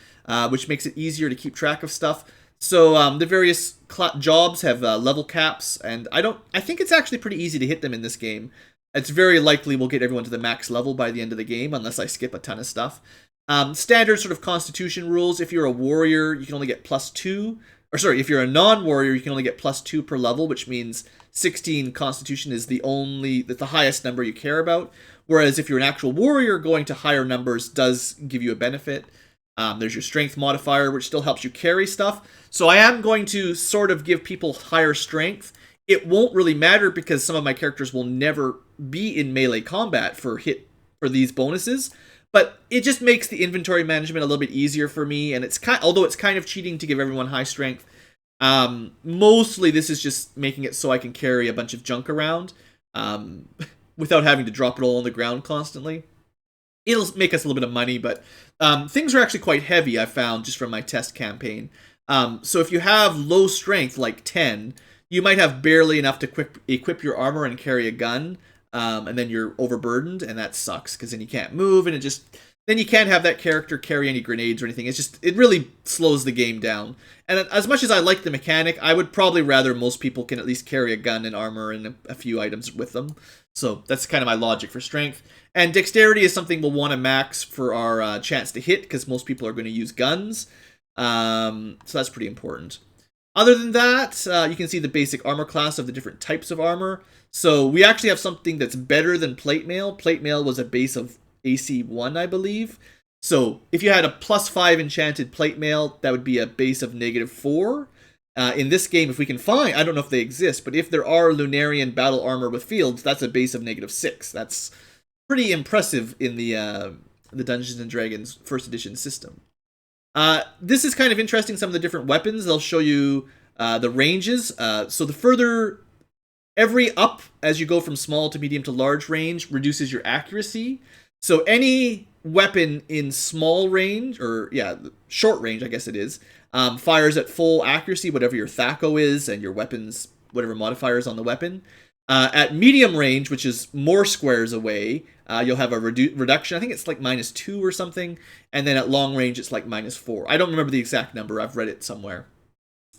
which makes it easier to keep track of stuff. So the various jobs have level caps, and I think it's actually pretty easy to hit them in this game. It's very likely we'll get everyone to the max level by the end of the game, unless I skip a ton of stuff. Standard sort of constitution rules. If you're a warrior, you can only get plus 2. Or sorry, if you're a non-warrior, you can only get plus 2 per level, which means 16 constitution is the highest number you care about. Whereas if you're an actual warrior, going to higher numbers does give you a benefit. There's your strength modifier, which still helps you carry stuff. So I am going to sort of give people higher strength. It won't really matter because some of my characters will never be in melee combat for these bonuses. But it just makes the inventory management a little bit easier for me. And although it's kind of cheating to give everyone high strength, mostly this is just making it so I can carry a bunch of junk around without having to drop it all on the ground constantly. It'll make us a little bit of money, but things are actually quite heavy, I found, just from my test campaign. So if you have low strength, like 10, you might have barely enough to equip your armor and carry a gun, and then you're overburdened, and that sucks, because then you can't move, and then you can't have that character carry any grenades or anything. It really slows the game down. And as much as I like the mechanic, I would probably rather most people can at least carry a gun and armor and a few items with them. So that's kind of my logic for strength. And dexterity is something we'll want to max for our chance to hit, because most people are going to use guns. So that's pretty important. Other than that, you can see the basic armor class of the different types of armor. So we actually have something that's better than plate mail. Plate mail was a base of AC 1, I believe. So if you had a plus 5 enchanted plate mail, that would be a base of -4. In this game, if we can find, I don't know if they exist, but if there are Lunarian battle armor with fields, that's a base of -6. That's pretty impressive in the Dungeons and Dragons first edition system. This is kind of interesting, some of the different weapons. They'll show you the ranges. So the further, every up as you go from small to medium to large range reduces your accuracy. So any weapon in small range, or short range, I guess it is, fires at full accuracy, whatever your THAC0 is, and your weapons, whatever modifiers on the weapon. At medium range, which is more squares away, you'll have a reduction. I think it's like -2 or something. And then at long range, it's like -4. I don't remember the exact number. I've read it somewhere.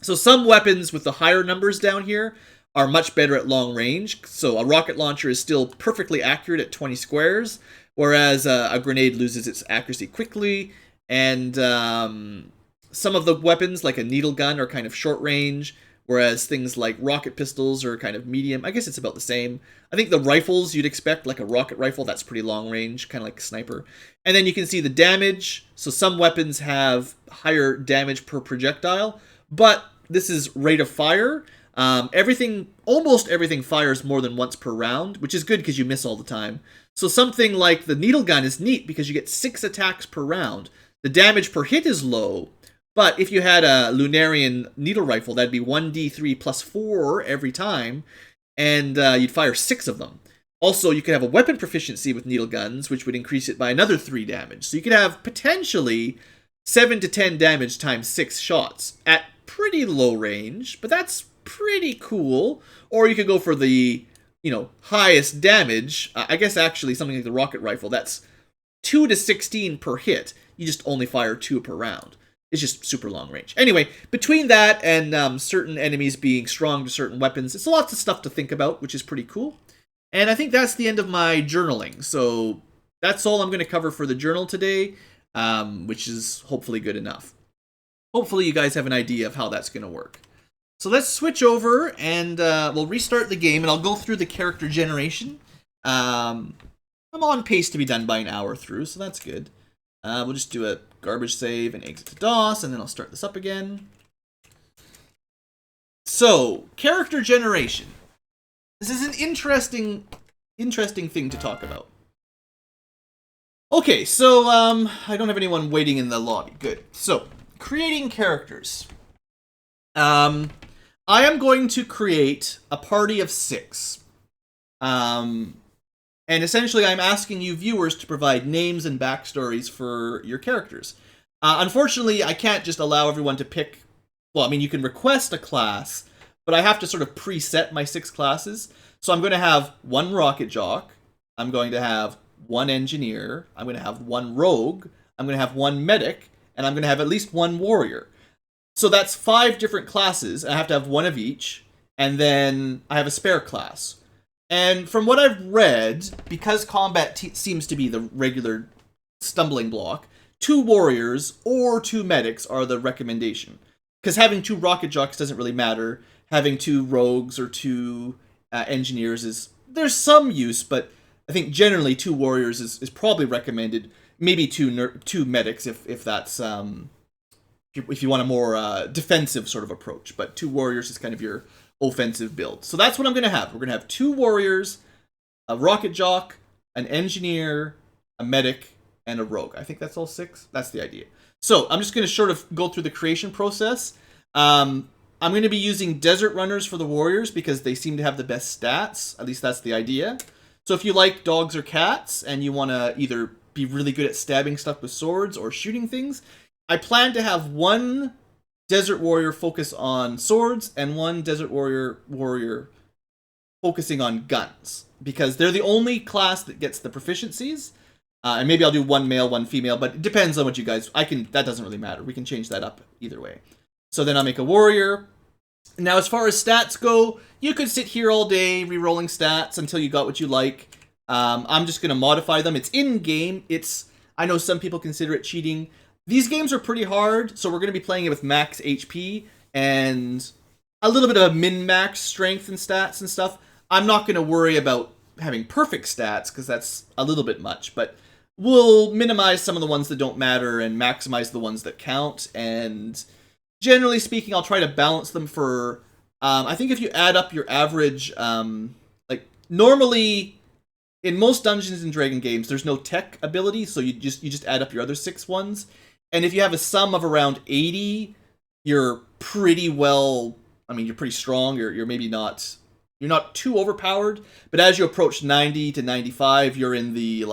So some weapons with the higher numbers down here are much better at long range. So a rocket launcher is still perfectly accurate at 20 squares, whereas a grenade loses its accuracy quickly. And some of the weapons, like a needle gun, are kind of short range, whereas things like rocket pistols are kind of medium. I guess it's about the same. I think the rifles you'd expect, like a rocket rifle, that's pretty long range, kind of like a sniper. And then you can see the damage. So some weapons have higher damage per projectile, but this is rate of fire. Almost everything fires more than once per round, which is good because you miss all the time. So something like the needle gun is neat because you get 6 attacks per round. The damage per hit is low, but if you had a Lunarian needle rifle, that'd be 1d3 plus 4 every time, and you'd fire 6 of them. Also, you could have a weapon proficiency with needle guns, which would increase it by another 3 damage. So you could have potentially 7 to 10 damage times 6 shots at pretty low range, but that's pretty cool. Or you could go for the, highest damage. I guess actually something like the rocket rifle, that's 2 to 16 per hit. you just only fire 2 per round. It's just super long range. Anyway, between that and certain enemies being strong to certain weapons, it's lots of stuff to think about, which is pretty cool. And I think that's the end of my journaling. So that's all I'm going to cover for the journal today, which is hopefully good enough. Hopefully you guys have an idea of how that's going to work. So let's switch over and we'll restart the game, and I'll go through the character generation. I'm on pace to be done by an hour through, so that's good. We'll just do a garbage save and exit to DOS, and then I'll start this up again. So, character generation. This is an interesting thing to talk about. Okay, so I don't have anyone waiting in the lobby. Good. So, creating characters. I am going to create a party of 6. And essentially, I'm asking you viewers to provide names and backstories for your characters. Unfortunately, I can't just allow everyone to pick... Well, I mean, you can request a class, but I have to sort of preset my 6 classes. So I'm going to have 1 rocket jock. I'm going to have 1 engineer. I'm going to have 1 rogue. I'm going to have 1 medic. And I'm going to have at least 1 warrior. So that's 5 different classes. I have to have 1 of each. And then I have a spare class. And from what I've read, because combat seems to be the regular stumbling block, 2 warriors or 2 medics are the recommendation. Because having 2 rocket jocks doesn't really matter. Having 2 rogues or 2 engineers there's some use, but I think generally 2 warriors is probably recommended. Maybe 2 medics if that's if you want a more defensive sort of approach. But 2 warriors is kind of your offensive build. So that's what I'm going to have. We're going to have 2 warriors, a rocket jock, an engineer, a medic, and a rogue. I think that's all 6. That's the idea. So I'm just going to sort of go through the creation process. I'm going to be using desert runners for the warriors because they seem to have the best stats. At least that's the idea. So if you like dogs or cats and you want to either be really good at stabbing stuff with swords or shooting things, I plan to have 1 desert warrior focus on swords and 1 desert warrior focusing on guns, because they're the only class that gets the proficiencies. And maybe I'll do 1 male, 1 female, but it depends on what you guys... That doesn't really matter. We can change that up either way. So then I'll make a warrior. Now, as far as stats go, you could sit here all day re-rolling stats until you got what you like. I'm just going to modify them. It's in-game. I know some people consider it cheating. These games are pretty hard, so we're going to be playing it with max HP and a little bit of a min-max strength and stats and stuff. I'm not going to worry about having perfect stats, because that's a little bit much, but we'll minimize some of the ones that don't matter and maximize the ones that count, and generally speaking, I'll try to balance them for... I think if you add up your average... normally, in most Dungeons & Dragons games, there's no tech ability, so you just add up your other 6 ones. And if you have a sum of around 80, you're pretty well... I mean, you're pretty strong. You're maybe not... You're not too overpowered. But as you approach 90 to 95, you're in the,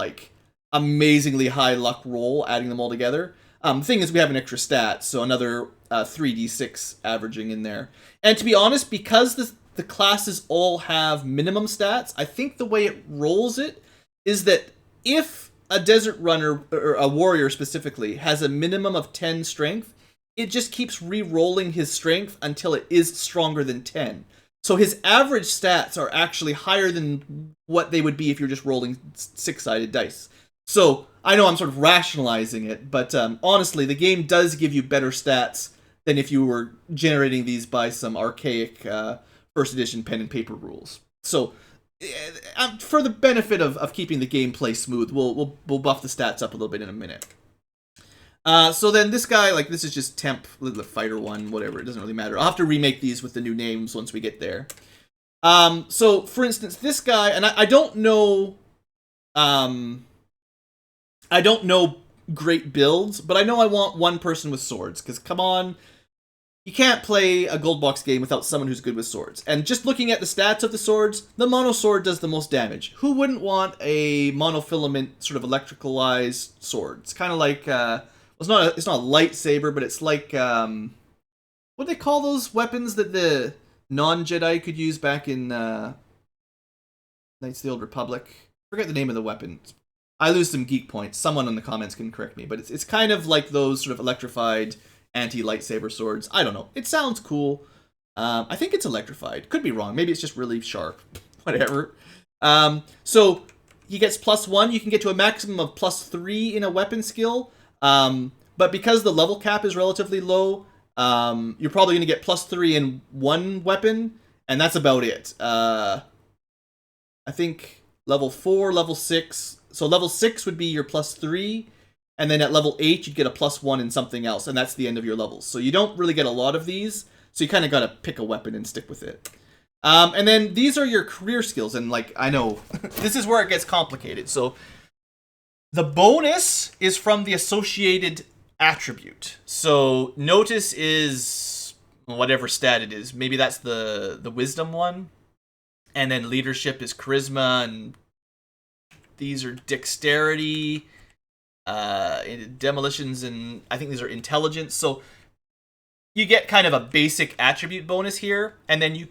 amazingly high luck roll, adding them all together. The thing is, we have an extra stat, so another 3d6 averaging in there. And to be honest, because the classes all have minimum stats, I think the way it rolls it is that if a desert runner, or a warrior specifically, has a minimum of 10 strength, it just keeps re-rolling his strength until it is stronger than 10. So his average stats are actually higher than what they would be if you're just rolling 6-sided dice. So I know I'm sort of rationalizing it, but honestly, the game does give you better stats than if you were generating these by some archaic first edition pen and paper rules. So for the benefit of keeping the gameplay smooth, we'll buff the stats up a little bit in a minute. So then this guy, this is just temp, the fighter one, whatever, it doesn't really matter. I'll have to remake these with the new names once we get there. So, for instance, this guy, and I don't know great builds, but I know I want 1 person with swords, because come on, you can't play a GoldBox game without someone who's good with swords. And just looking at the stats of the swords, the mono sword does the most damage. Who wouldn't want a monofilament sort of electricalized sword? It's kind of like, it's not a lightsaber, but it's like, what do they call those weapons that the non-Jedi could use back in Knights of the Old Republic? I forget the name of the weapon. I lose some geek points. Someone in the comments can correct me, but it's kind of like those sort of electrified anti-lightsaber swords. I don't know. It sounds cool. I think it's electrified. Could be wrong. Maybe it's just really sharp. Whatever. So he gets +1. You can get to a maximum of +3 in a weapon skill. But because the level cap is relatively low, you're probably going to get +3 in one weapon, and that's about it. I think level 4, level 6. So level 6 would be your +3, and then at level 8, you'd get a +1 in something else, and that's the end of your levels. So you don't really get a lot of these, so you kind of got to pick a weapon and stick with it. And then these are your career skills, and like, I know, this is where it gets complicated. So the bonus is from the associated attribute. So notice is whatever stat it is. Maybe that's the wisdom one. And then leadership is charisma, and these are dexterity, demolitions, and I think these are intelligence. So you get kind of a basic attribute bonus here, and then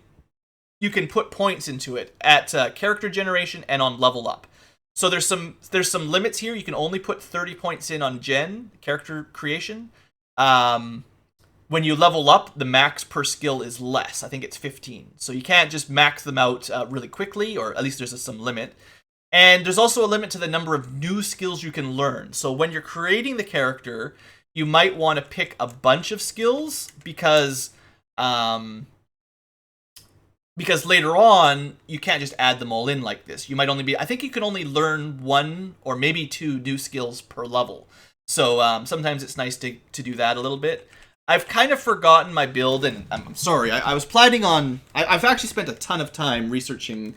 you can put points into it at character generation and on level up. So there's some limits here. You can only put 30 points in on character creation. When you level up, the max per skill is less. I think it's 15. So you can't just max them out really quickly, or at least there's some limit. And there's also a limit to the number of new skills you can learn. So when you're creating the character, you might want to pick a bunch of skills because later on, you can't just add them all in like this. You might only I think you can only learn 1 or maybe 2 new skills per level. So sometimes it's nice to do that a little bit. I've kind of forgotten my build, and I'm sorry, I was planning on... I've actually spent a ton of time researching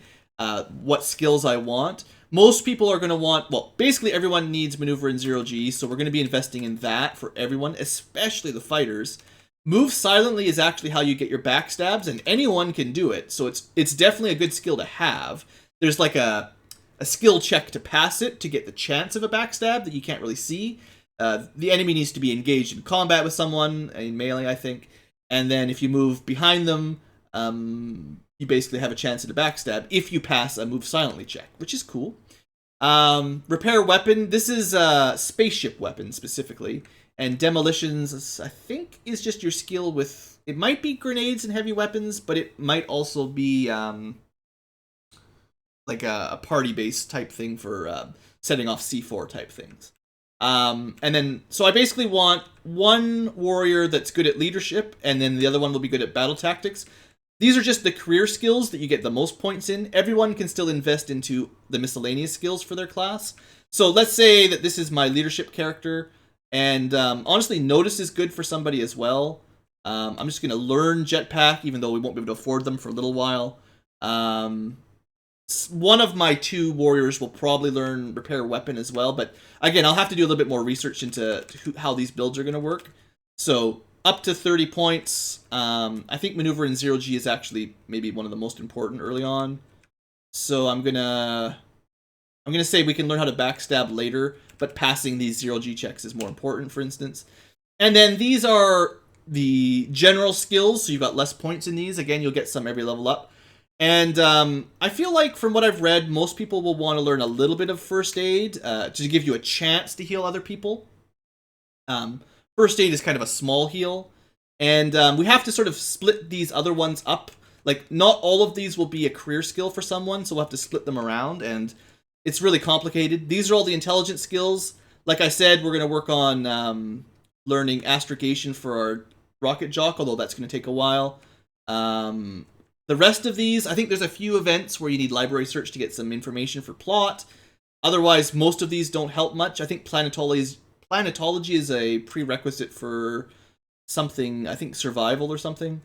what skills I want. Most people are going to want... Well, basically everyone needs maneuver in 0G, so we're going to be investing in that for everyone, especially the fighters. Move silently is actually how you get your backstabs, and anyone can do it, so it's definitely a good skill to have. There's like a skill check to pass it to get the chance of a backstab that you can't really see. The enemy needs to be engaged in combat with someone, in melee, I think, and then if you move behind them, you basically have a chance at a backstab if you pass a move silently check, which is cool. Repair weapon, this is a spaceship weapon specifically. And demolitions, I think, is just your skill with... It might be grenades and heavy weapons, but it might also be like a party-based type thing for setting off C4 type things. And then, so I basically want one warrior that's good at leadership, and then the other one will be good at battle tactics. These are just the career skills that you get the most points in. Everyone can still invest into the miscellaneous skills for their class. So let's say that this is my leadership character. And honestly, notice is good for somebody as well. I'm just going to learn jetpack, even though we won't be able to afford them for a little while. One of my 2 warriors will probably learn repair weapon as well. But again, I'll have to do a little bit more research into how these builds are going to work. So up to 30 points. I think maneuver in 0G is actually maybe one of the most important early on. So I'm gonna say we can learn how to backstab later, but passing these 0G checks is more important, for instance. And then these are the general skills, so you've got less points in these. Again, you'll get some every level up. And I feel like, from what I've read, most people will want to learn a little bit of first aid to give you a chance to heal other people. First aid is kind of a small heal. And we have to sort of split these other ones up. Like, not all of these will be a career skill for someone, so we'll have to split them around, and it's really complicated. These are all the intelligence skills. Like I said, we're going to work on learning astrogation for our rocket jock, although that's going to take a while. The rest of these, I think there's a few events where you need library search to get some information for plot. Otherwise, most of these don't help much. I think planetology is a prerequisite for something, I think survival or something.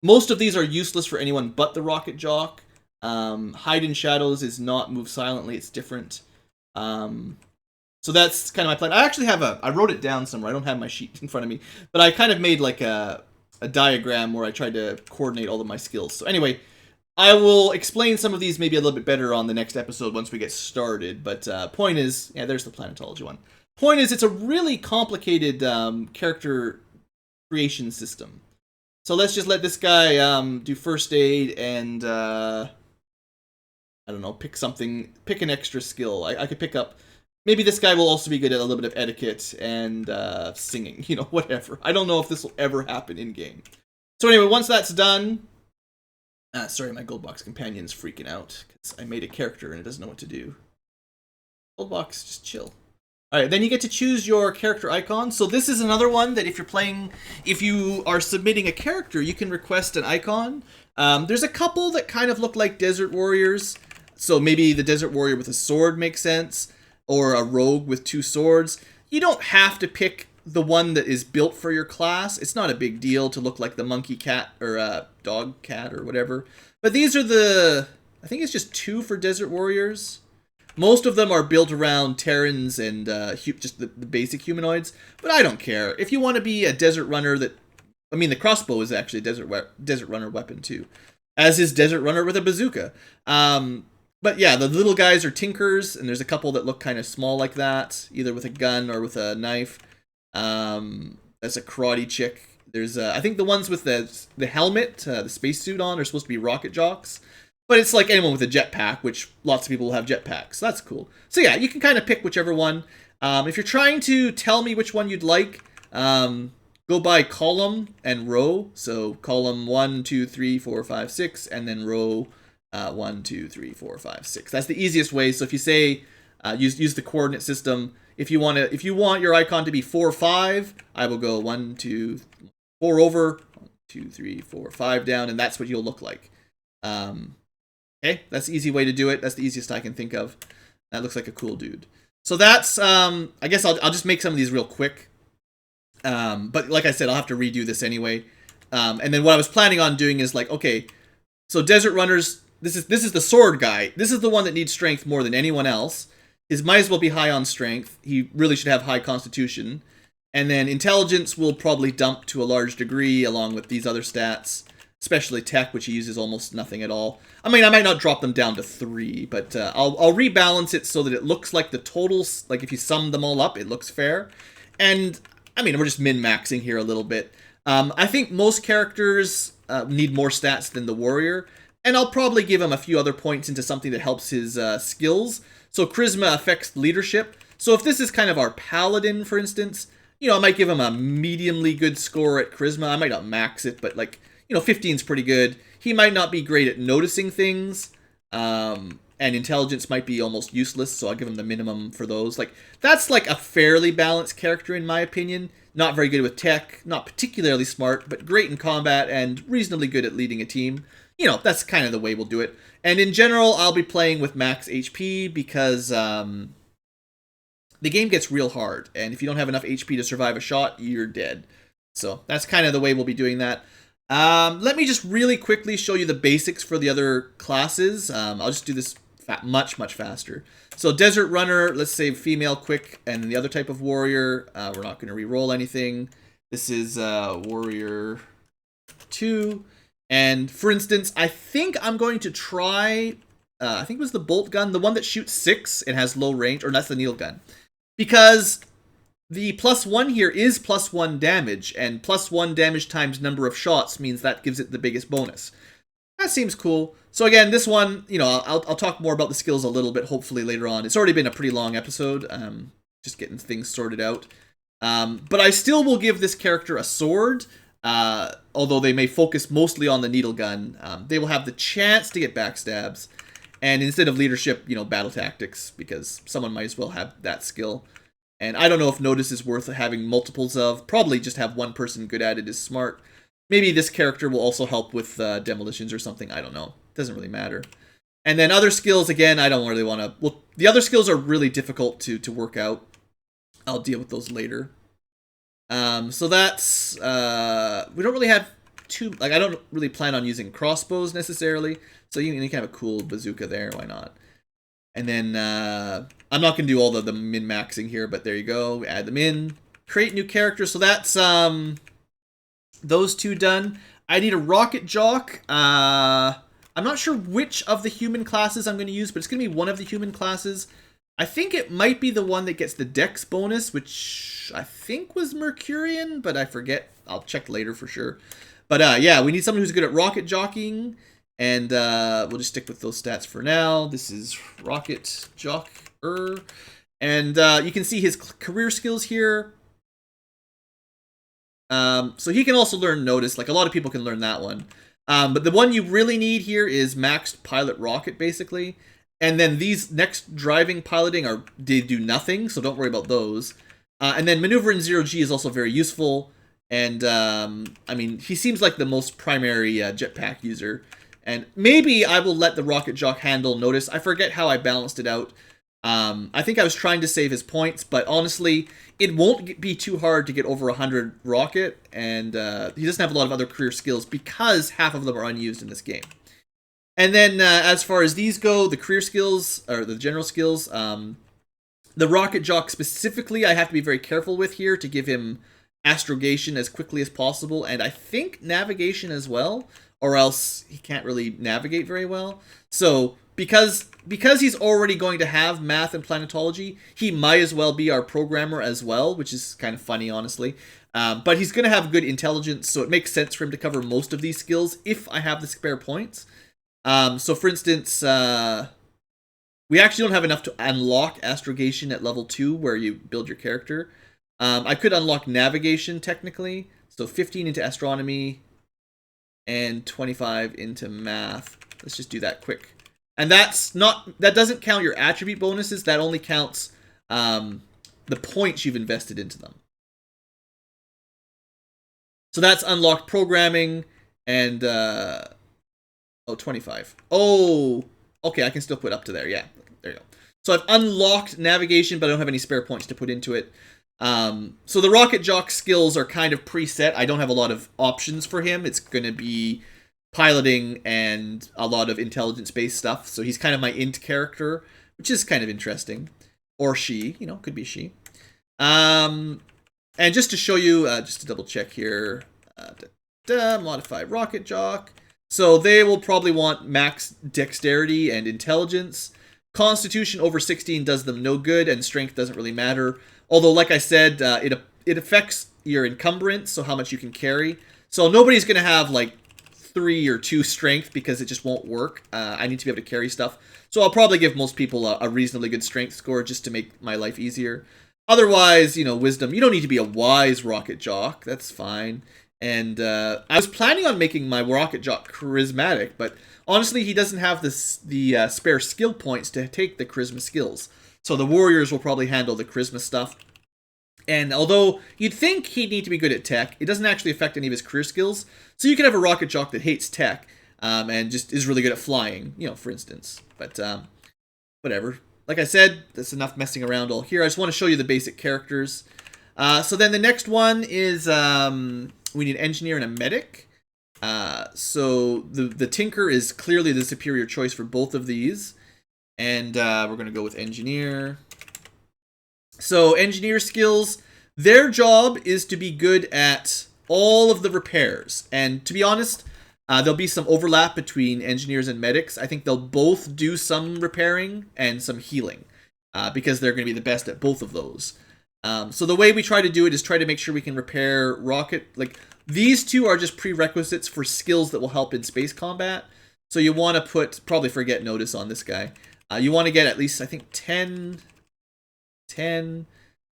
Most of these are useless for anyone but the rocket jock. Hide in shadows is not move silently, it's different. So that's kind of my plan. I actually have I wrote it down somewhere. I don't have my sheet in front of me, but I kind of made like a diagram where I tried to coordinate all of my skills. So anyway, I will explain some of these maybe a little bit better on the next episode once we get started. But point is, yeah, there's the planetology one. Point is, it's a really complicated character creation system. So let's just let this guy do first aid and, I don't know, pick an extra skill. I could pick up maybe this guy will also be good at a little bit of etiquette and singing, you know, whatever. I don't know if this will ever happen in game. So anyway, once that's done, sorry, my GoldBox companion's freaking out because I made a character and it doesn't know what to do. GoldBox, just chill. All right, then you get to choose your character icon. So this is another one that if you are submitting a character, you can request an icon. There's a couple that kind of look like desert warriors. So maybe the desert warrior with a sword makes sense, or a rogue with 2 swords. You don't have to pick the one that is built for your class. It's not a big deal to look like the monkey cat or dog cat or whatever. But these are I think it's just 2 for desert warriors. Most of them are built around Terrans and just the basic humanoids, but I don't care. If you want to be a desert runner the crossbow is actually a desert runner weapon too, as is desert runner with a bazooka. But yeah, the little guys are tinkers, and there's a couple that look kind of small like that, either with a gun or with a knife. That's a karate chick. There's I think the ones with the helmet, the spacesuit on, are supposed to be rocket jocks. But it's like anyone with a jetpack, which lots of people will have jetpacks. So that's cool. So yeah, you can kind of pick whichever one. If you're trying to tell me which one you'd like, go by column and row. So column 1, 2, 3, 4, 5, 6, and then row 1, 2, 3, 4, 5, 6. That's the easiest way. So if you say use the coordinate system, if you want your icon to be 4, 5, I will go 1, 2, 4 over, 1, 2, 3, 4, 5 down, and that's what you'll look like. Okay, that's the easy way to do it. That's the easiest I can think of. That looks like a cool dude. So that's, I guess I'll just make some of these real quick. But like I said, I'll have to redo this anyway. And then what I was planning on doing is like, okay, so desert runners, this is the sword guy. This is the one that needs strength more than anyone else. He might as well be high on strength. He really should have high constitution. And then intelligence will probably dump to a large degree along with these other stats. Especially tech, which he uses almost nothing at all. I mean, I might not drop them down to 3, but I'll rebalance it so that it looks like the totals, like if you sum them all up, it looks fair. And, I mean, we're just min-maxing here a little bit. I think most characters need more stats than the warrior, and I'll probably give him a few other points into something that helps his skills. So charisma affects leadership. So if this is kind of our paladin, for instance, you know, I might give him a mediumly good score at charisma. I might not max it, but like, you know, 15 is pretty good. He might not be great at noticing things, and intelligence might be almost useless, so I'll give him the minimum for those. Like, that's like a fairly balanced character in my opinion. Not very good with tech, not particularly smart, but great in combat and reasonably good at leading a team. You know, that's kind of the way we'll do it. And in general, I'll be playing with max HP because the game gets real hard, and if you don't have enough HP to survive a shot, you're dead. So that's kind of the way we'll be doing that. Let me just really quickly show you the basics for the other classes. I'll just do this much faster. So Desert Runner, let's say female quick, and the other type of warrior, we're not going to re-roll anything. This is Warrior 2. And for instance, I think I'm going to try, I think it was the bolt gun, the one that shoots 6 and has low range, or that's the needle gun. Because the +1 here is +1 damage, and +1 damage times number of shots means that gives it the biggest bonus. That seems cool. So again, this one, you know, I'll talk more about the skills a little bit, hopefully later on. It's already been a pretty long episode, just getting things sorted out. But I still will give this character a sword, although they may focus mostly on the needle gun. They will have the chance to get backstabs, and instead of leadership, you know, battle tactics, because someone might as well have that skill. And I don't know if Notice is worth having multiples of. Probably just have one person good at it is smart. Maybe this character will also help with demolitions or something. I don't know. Doesn't really matter. And then other skills, again, I don't really want to... Well, the other skills are really difficult to work out. I'll deal with those later. So that's... we don't really have too... Like, I don't really plan on using crossbows necessarily. So you can have a cool bazooka there. Why not? And then... I'm not going to do all the min-maxing here, but there you go. Add them in. Create new characters. So that's those two done. I need a rocket jock. I'm not sure which of the human classes I'm going to use, but it's going to be one of the human classes. I think it might be the one that gets the dex bonus, which I think was Mercurian, but I forget. I'll check later for sure. But yeah, we need someone who's good at rocket jockeying, and we'll just stick with those stats for now. This is rocket jocker. And you can see his career skills here. So he can also learn Notice. Like, a lot of people can learn that one. But the one you really need here is Maxed Pilot Rocket, basically. And then these next driving piloting they do nothing, so don't worry about those. And then Maneuver in 0G is also very useful. And, I mean, he seems like the most primary jetpack user. And maybe I will let the Rocket Jock handle Notice. I forget how I balanced it out. I think I was trying to save his points, but honestly, it won't be too hard to get over 100 Rocket, and he doesn't have a lot of other career skills because half of them are unused in this game. And then as far as these go, the career skills, or the general skills, the Rocket Jock specifically, I have to be very careful with here to give him astrogation as quickly as possible, and I think navigation as well, or else he can't really navigate very well. So because he's already going to have math and planetology, he might as well be our programmer as well, which is kind of funny, honestly. But he's going to have good intelligence, so it makes sense for him to cover most of these skills if I have the spare points. So for instance, we actually don't have enough to unlock astrogation at level 2, where you build your character. I could unlock navigation, technically. So 15 into astronomy and 25 into math. Let's just do that quick. And that doesn't count your attribute bonuses. That only counts the points you've invested into them. So that's unlocked programming and 25. Oh, okay, I can still put up to there. Yeah, there you go. So I've unlocked navigation, but I don't have any spare points to put into it. So the Rocket Jock skills are kind of preset. I don't have a lot of options for him. It's going to be piloting and a lot of intelligence-based stuff. So he's kind of my int character, which is kind of interesting. Or she, could be she. And just to show you, just to double check here, modify Rocket Jock. So they will probably want max dexterity and intelligence. Constitution over 16 does them no good, and strength doesn't really matter. Although, like I said, it affects your encumbrance, so how much you can carry. So nobody's going to have, like, 3 or 2 strength because it just won't work. I need to be able to carry stuff. So I'll probably give most people a reasonably good strength score just to make my life easier. Otherwise, wisdom. You don't need to be a wise Rocket Jock. That's fine. And I was planning on making my Rocket Jock charismatic, but honestly, he doesn't have the spare skill points to take the charisma skills. So the warriors will probably handle the charisma stuff. And although you'd think he'd need to be good at tech, it doesn't actually affect any of his career skills. So you can have a Rocket Jock that hates tech and just is really good at flying, for instance. But whatever. Like I said, that's enough messing around all here. I just want to show you the basic characters. So then the next one is we need an engineer and a medic. So the Tinker is clearly the superior choice for both of these. And we're going to go with engineer. So engineer skills, their job is to be good at all of the repairs. And to be honest, there'll be some overlap between engineers and medics. I think they'll both do some repairing and some healing because they're going to be the best at both of those. So the way we try to do it is try to make sure we can repair rocket. Like, these two are just prerequisites for skills that will help in space combat. So you want to probably forget Notice on this guy. You want to get at least, I think, 10, and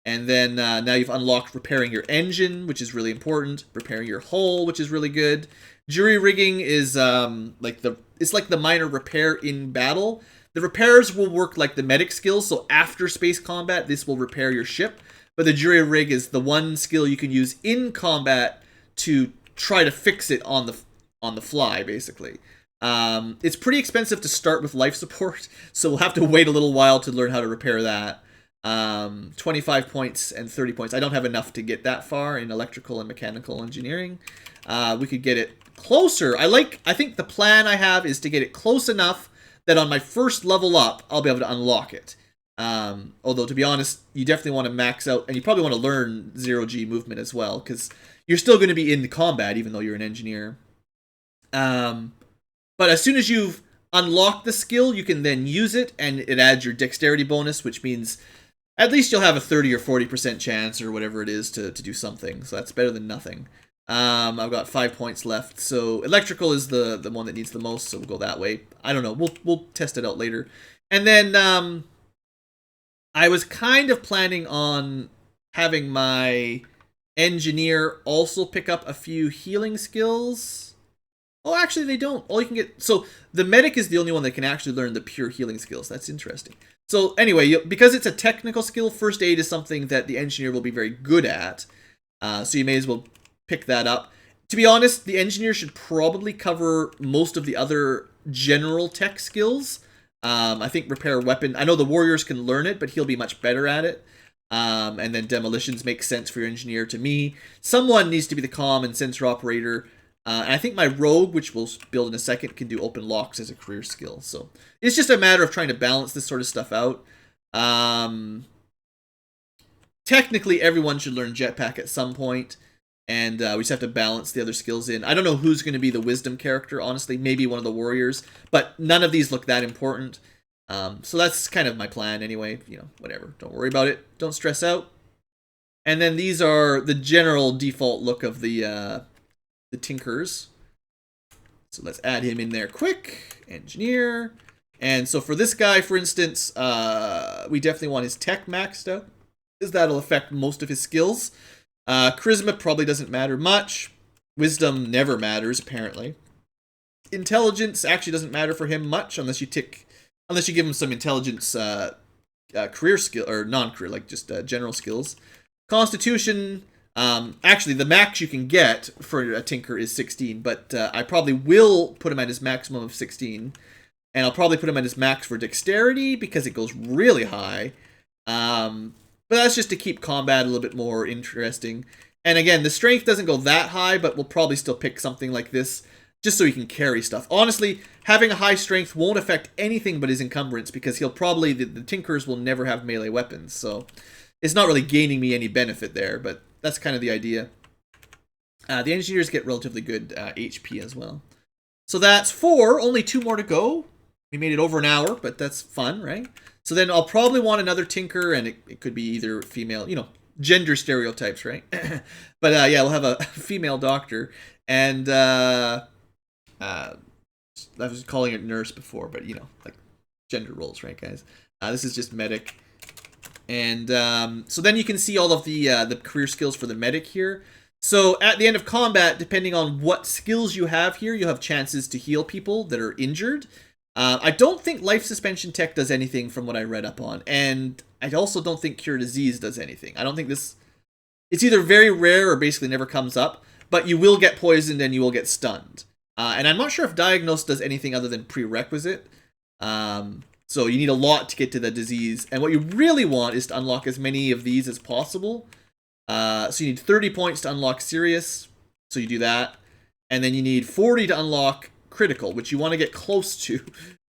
then now you've unlocked repairing your engine, which is really important. Repairing your hull, which is really good. Jury rigging is it's like the minor repair in battle. The repairs will work like the medic skills, so after space combat, this will repair your ship. But the jury rig is the one skill you can use in combat to try to fix it on the fly, basically. It's pretty expensive to start with life support, so we'll have to wait a little while to learn how to repair that. 25 points and 30 points. I don't have enough to get that far in electrical and mechanical engineering. We could get it closer. I think the plan I have is to get it close enough that on my first level up, I'll be able to unlock it. Although, to be honest, you definitely want to max out, and you probably want to learn 0G movement as well, because you're still going to be in combat, even though you're an engineer. But as soon as you've unlocked the skill, you can then use it, and it adds your dexterity bonus, which means at least you'll have a 30 or 40% chance, or whatever it is, to do something. So that's better than nothing. I've got 5 points left. So electrical is the one that needs the most, so we'll go that way. I don't know. We'll test it out later. And then I was kind of planning on having my engineer also pick up a few healing skills. Oh, actually, they don't. All you can get... So, the medic is the only one that can actually learn the pure healing skills. That's interesting. So, anyway, because it's a technical skill, first aid is something that the engineer will be very good at. So, you may as well pick that up. To be honest, the engineer should probably cover most of the other general tech skills. I think repair weapon... I know the warriors can learn it, but he'll be much better at it. And then demolitions make sense for your engineer to me. Someone needs to be the comm and sensor operator. And I think my rogue, which we'll build in a second, can do open locks as a career skill. So it's just a matter of trying to balance this sort of stuff out. Technically, everyone should learn jetpack at some point. And we just have to balance the other skills in. I don't know who's going to be the wisdom character, honestly. Maybe one of the warriors. But none of these look that important. So that's kind of my plan anyway. You know, whatever. Don't worry about it. Don't stress out. And then these are the general default look of the Tinkers. So let's add him in there quick. Engineer. And so for this guy, for instance, we definitely want his tech maxed out, because that'll affect most of his skills. Charisma probably doesn't matter much. Wisdom never matters, apparently. Intelligence actually doesn't matter for him much unless you give him some intelligence career skill, or non-career, like just general skills. Constitution, actually the max you can get for a Tinker is 16, but I probably will put him at his maximum of 16, and I'll probably put him at his max for dexterity because it goes really high. But that's just to keep combat a little bit more interesting. And again, the strength doesn't go that high, but we'll probably still pick something like this just so he can carry stuff. Honestly, having a high strength won't affect anything but his encumbrance, because he'll probably, the Tinkers will never have melee weapons, so it's not really gaining me any benefit there, but that's kind of the idea. The engineers get relatively good HP as well. So that's 4, only 2 more to go. We made it over an hour, but that's fun, right? So then I'll probably want another Tinker, and it could be either female, you know, gender stereotypes, right? But yeah, we'll have a female doctor, and I was calling it nurse before, but you know, like gender roles, right, guys? This is just medic. And so then you can see all of the career skills for the medic here. So at the end of combat, depending on what skills you have here, you'll have chances to heal people that are injured. I don't think life suspension tech does anything from what I read up on. And I also don't think cure disease does anything. I don't think this... It's either very rare or basically never comes up. But you will get poisoned and you will get stunned. And I'm not sure if diagnose does anything other than prerequisite. So you need a lot to get to the disease. And what you really want is to unlock as many of these as possible. So you need 30 points to unlock serious. So you do that. And then you need 40 to unlock critical, which you want to get close to,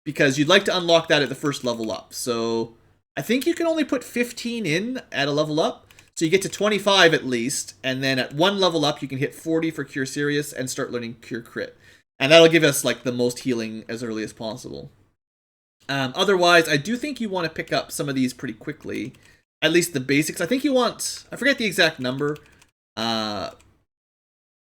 because you'd like to unlock that at the first level up. So I think you can only put 15 in at a level up. So you get to 25 at least. And then at 1 level up, you can hit 40 for cure serious and start learning cure crit. And that'll give us like the most healing as early as possible. Otherwise, I do think you want to pick up some of these pretty quickly. At least the basics. I think you want... I forget the exact number. I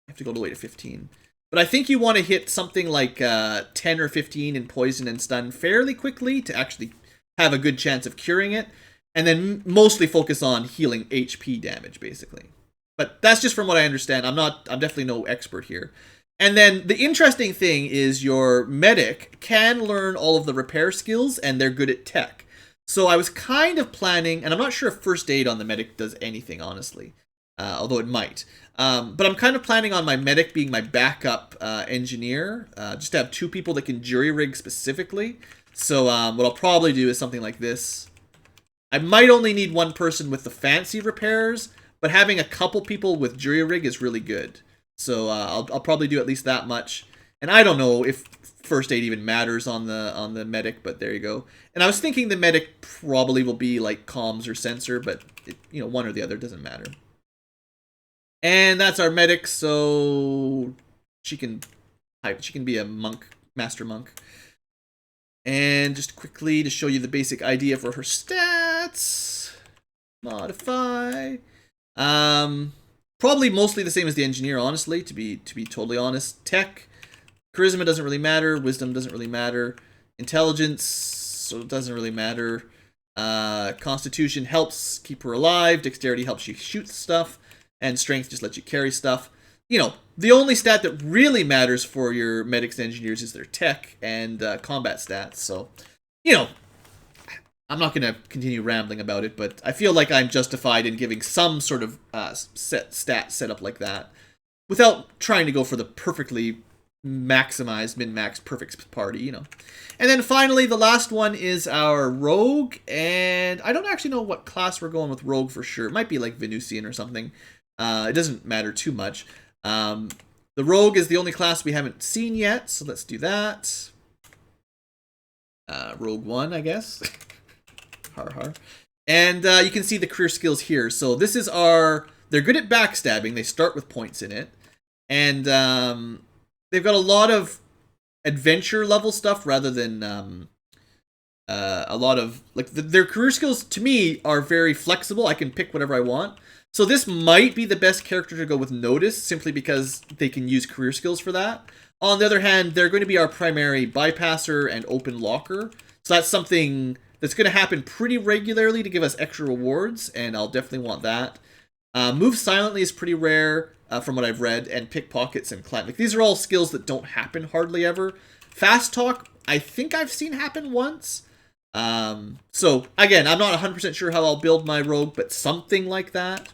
have to go all the way to 15. But I think you want to hit something like 10 or 15 in poison and stun fairly quickly to actually have a good chance of curing it. And then mostly focus on healing HP damage, basically. But that's just from what I understand. I'm definitely no expert here. And then the interesting thing is your medic can learn all of the repair skills, and they're good at tech. So I was kind of planning, and I'm not sure if first aid on the medic does anything, honestly. Although it might. But I'm kind of planning on my medic being my backup engineer. Just to have 2 people that can jury rig specifically. So what I'll probably do is something like this. I might only need 1 person with the fancy repairs, but having a couple people with jury rig is really good. So I'll probably do at least that much. And I don't know if first aid even matters on the medic, but there you go. And I was thinking the medic probably will be like comms or sensor, but you know, one or the other doesn't matter. And that's our medic, so she can be a monk, master monk. And just quickly to show you the basic idea for her stats. Modify. Probably mostly the same as the engineer, honestly, to be totally honest. Tech, charisma doesn't really matter. Wisdom doesn't really matter. Intelligence, so it doesn't really matter. Constitution helps keep her alive. Dexterity helps you shoot stuff. And Strength just lets you carry stuff. You know, the only stat that really matters for your medics and engineers is their tech and combat stats. So, you know, I'm not going to continue rambling about it, but I feel like I'm justified in giving some sort of stat setup like that without trying to go for the perfectly maximized, min-max, perfect party, you know. And then finally, the last one is our Rogue, and I don't actually know what class we're going with Rogue for sure. It might be like Venusian or something. It doesn't matter too much. The Rogue is the only class we haven't seen yet, so let's do that. Rogue 1, I guess. Har har. And you can see the career skills here. So this is our... They're good at backstabbing. They start with points in it. And they've got a lot of adventure level stuff rather than a lot of... Like their career skills, to me, are very flexible. I can pick whatever I want. So this might be the best character to go with Notice, simply because they can use career skills for that. On the other hand, they're going to be our primary bypasser and open locker. So that's something that's going to happen pretty regularly to give us extra rewards, and I'll definitely want that. Move silently is pretty rare from what I've read, and pickpockets and climb. Like, these are all skills that don't happen hardly ever. Fast talk, I think I've seen happen once. So, again, I'm not 100% sure how I'll build my rogue, but something like that.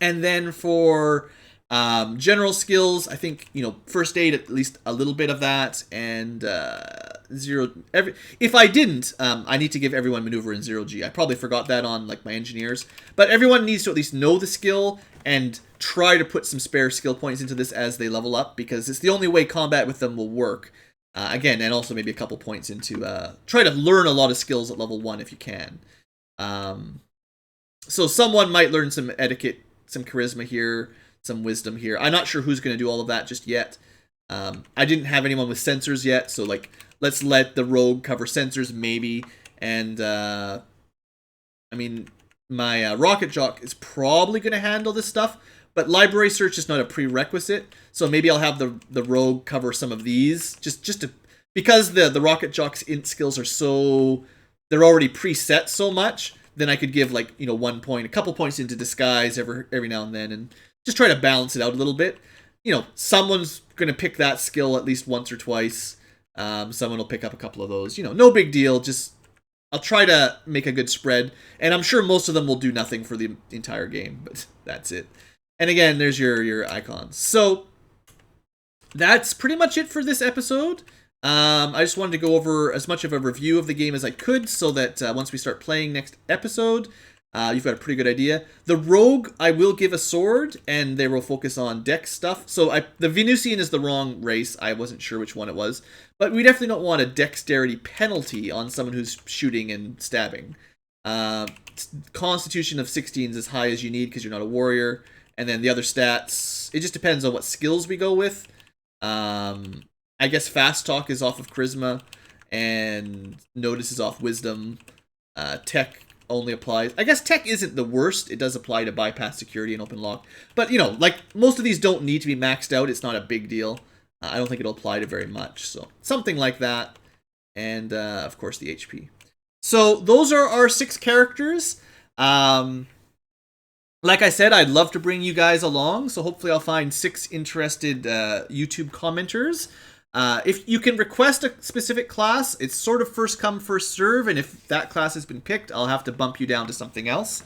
And then for general skills, I think, you know, first aid, at least a little bit of that, and if I didn't, I need to give everyone maneuver in 0G. I probably forgot that on like my engineers, but everyone needs to at least know the skill and try to put some spare skill points into this as they level up, because it's the only way combat with them will work. Again, and also maybe a couple points into try to learn a lot of skills at level 1 if you can. So someone might learn some etiquette, some charisma here, some wisdom here. I'm not sure who's going to do all of that just yet. I didn't have anyone with sensors yet, so like let's let the rogue cover sensors maybe. And I mean, my rocket jock is probably going to handle this stuff, but library search is not a prerequisite. So maybe I'll have the rogue cover some of these just to, because the rocket jock's int skills are so, they're already preset so much. Then I could give, like, you know, 1 point, a couple points into disguise every now and then, and just try to balance it out a little bit. You know, someone's going to pick that skill at least once or twice. Someone will pick up a couple of those. You know, no big deal. Just, I'll try to make a good spread. And I'm sure most of them will do nothing for the entire game, but that's it. And again, there's your icons. So, that's pretty much it for this episode. I just wanted to go over as much of a review of the game as I could, so that once we start playing next episode, you've got a pretty good idea. The rogue, I will give a sword, and they will focus on dex stuff. So the Venusian is the wrong race. I wasn't sure which one it was. But we definitely don't want a dexterity penalty on someone who's shooting and stabbing. Constitution of 16 is as high as you need because you're not a warrior. And then the other stats, it just depends on what skills we go with. I guess fast talk is off of charisma, and notice is off wisdom. Tech only applies. I guess tech isn't the worst. It does apply to bypass security and open lock. But, you know, like, most of these don't need to be maxed out. It's not a big deal. I don't think it'll apply to very much. So, something like that. And, of course, the HP. So, those are our 6 characters. Like I said, I'd love to bring you guys along. So, hopefully I'll find 6 interested YouTube commenters. If you can request a specific class, it's sort of first come, first serve, and if that class has been picked, I'll have to bump you down to something else.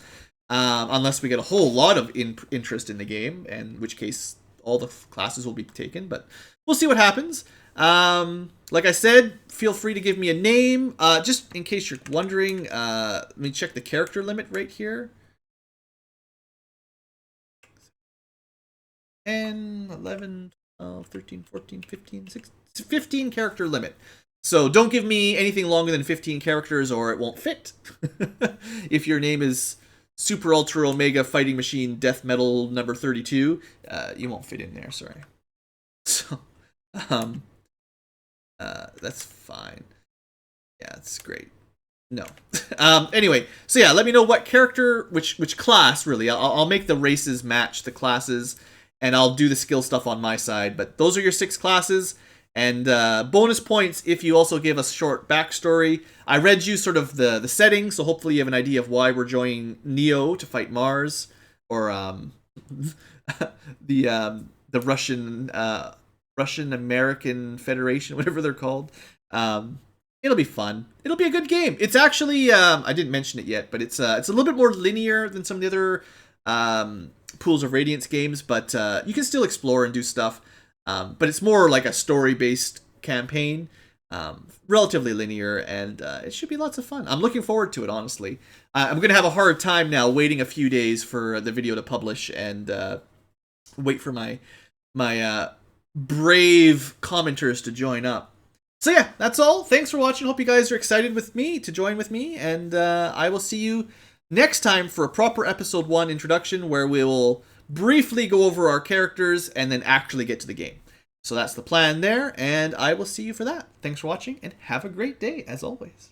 Unless we get a whole lot of interest in the game, in which case all the classes will be taken, but we'll see what happens. Like I said, feel free to give me a name. Just in case you're wondering, let me check the character limit right here. 10, 11, 12, 13, 14, 15, 16, 15 character limit. So don't give me anything longer than 15 characters or it won't fit. If your name is Super Ultra Omega Fighting Machine Death Metal number 32, you won't fit in there, sorry. So, that's fine. Yeah, it's great. No. Anyway, so yeah, let me know what character, which class, really. I'll make the races match the classes, and I'll do the skill stuff on my side. But those are your 6 classes, And bonus points if you also give us short backstory. I read you sort of the settings, so hopefully you have an idea of why we're joining Neo to fight Mars, or the Russian American Federation, whatever they're called. It'll be fun. It'll be a good game. It's actually I didn't mention it yet, but it's a little bit more linear than some of the other Pools of Radiance games, but you can still explore and do stuff. But it's more like a story-based campaign, relatively linear, and it should be lots of fun. I'm looking forward to it, honestly. I'm going to have a hard time now waiting a few days for the video to publish and wait for my brave commenters to join up. So yeah, that's all. Thanks for watching. Hope you guys are excited with me to join with me, and I will see you next time for a proper episode 1 introduction where we will briefly go over our characters and then actually get to the game. So that's the plan there, and I will see you for that. Thanks for watching, and have a great day, as always.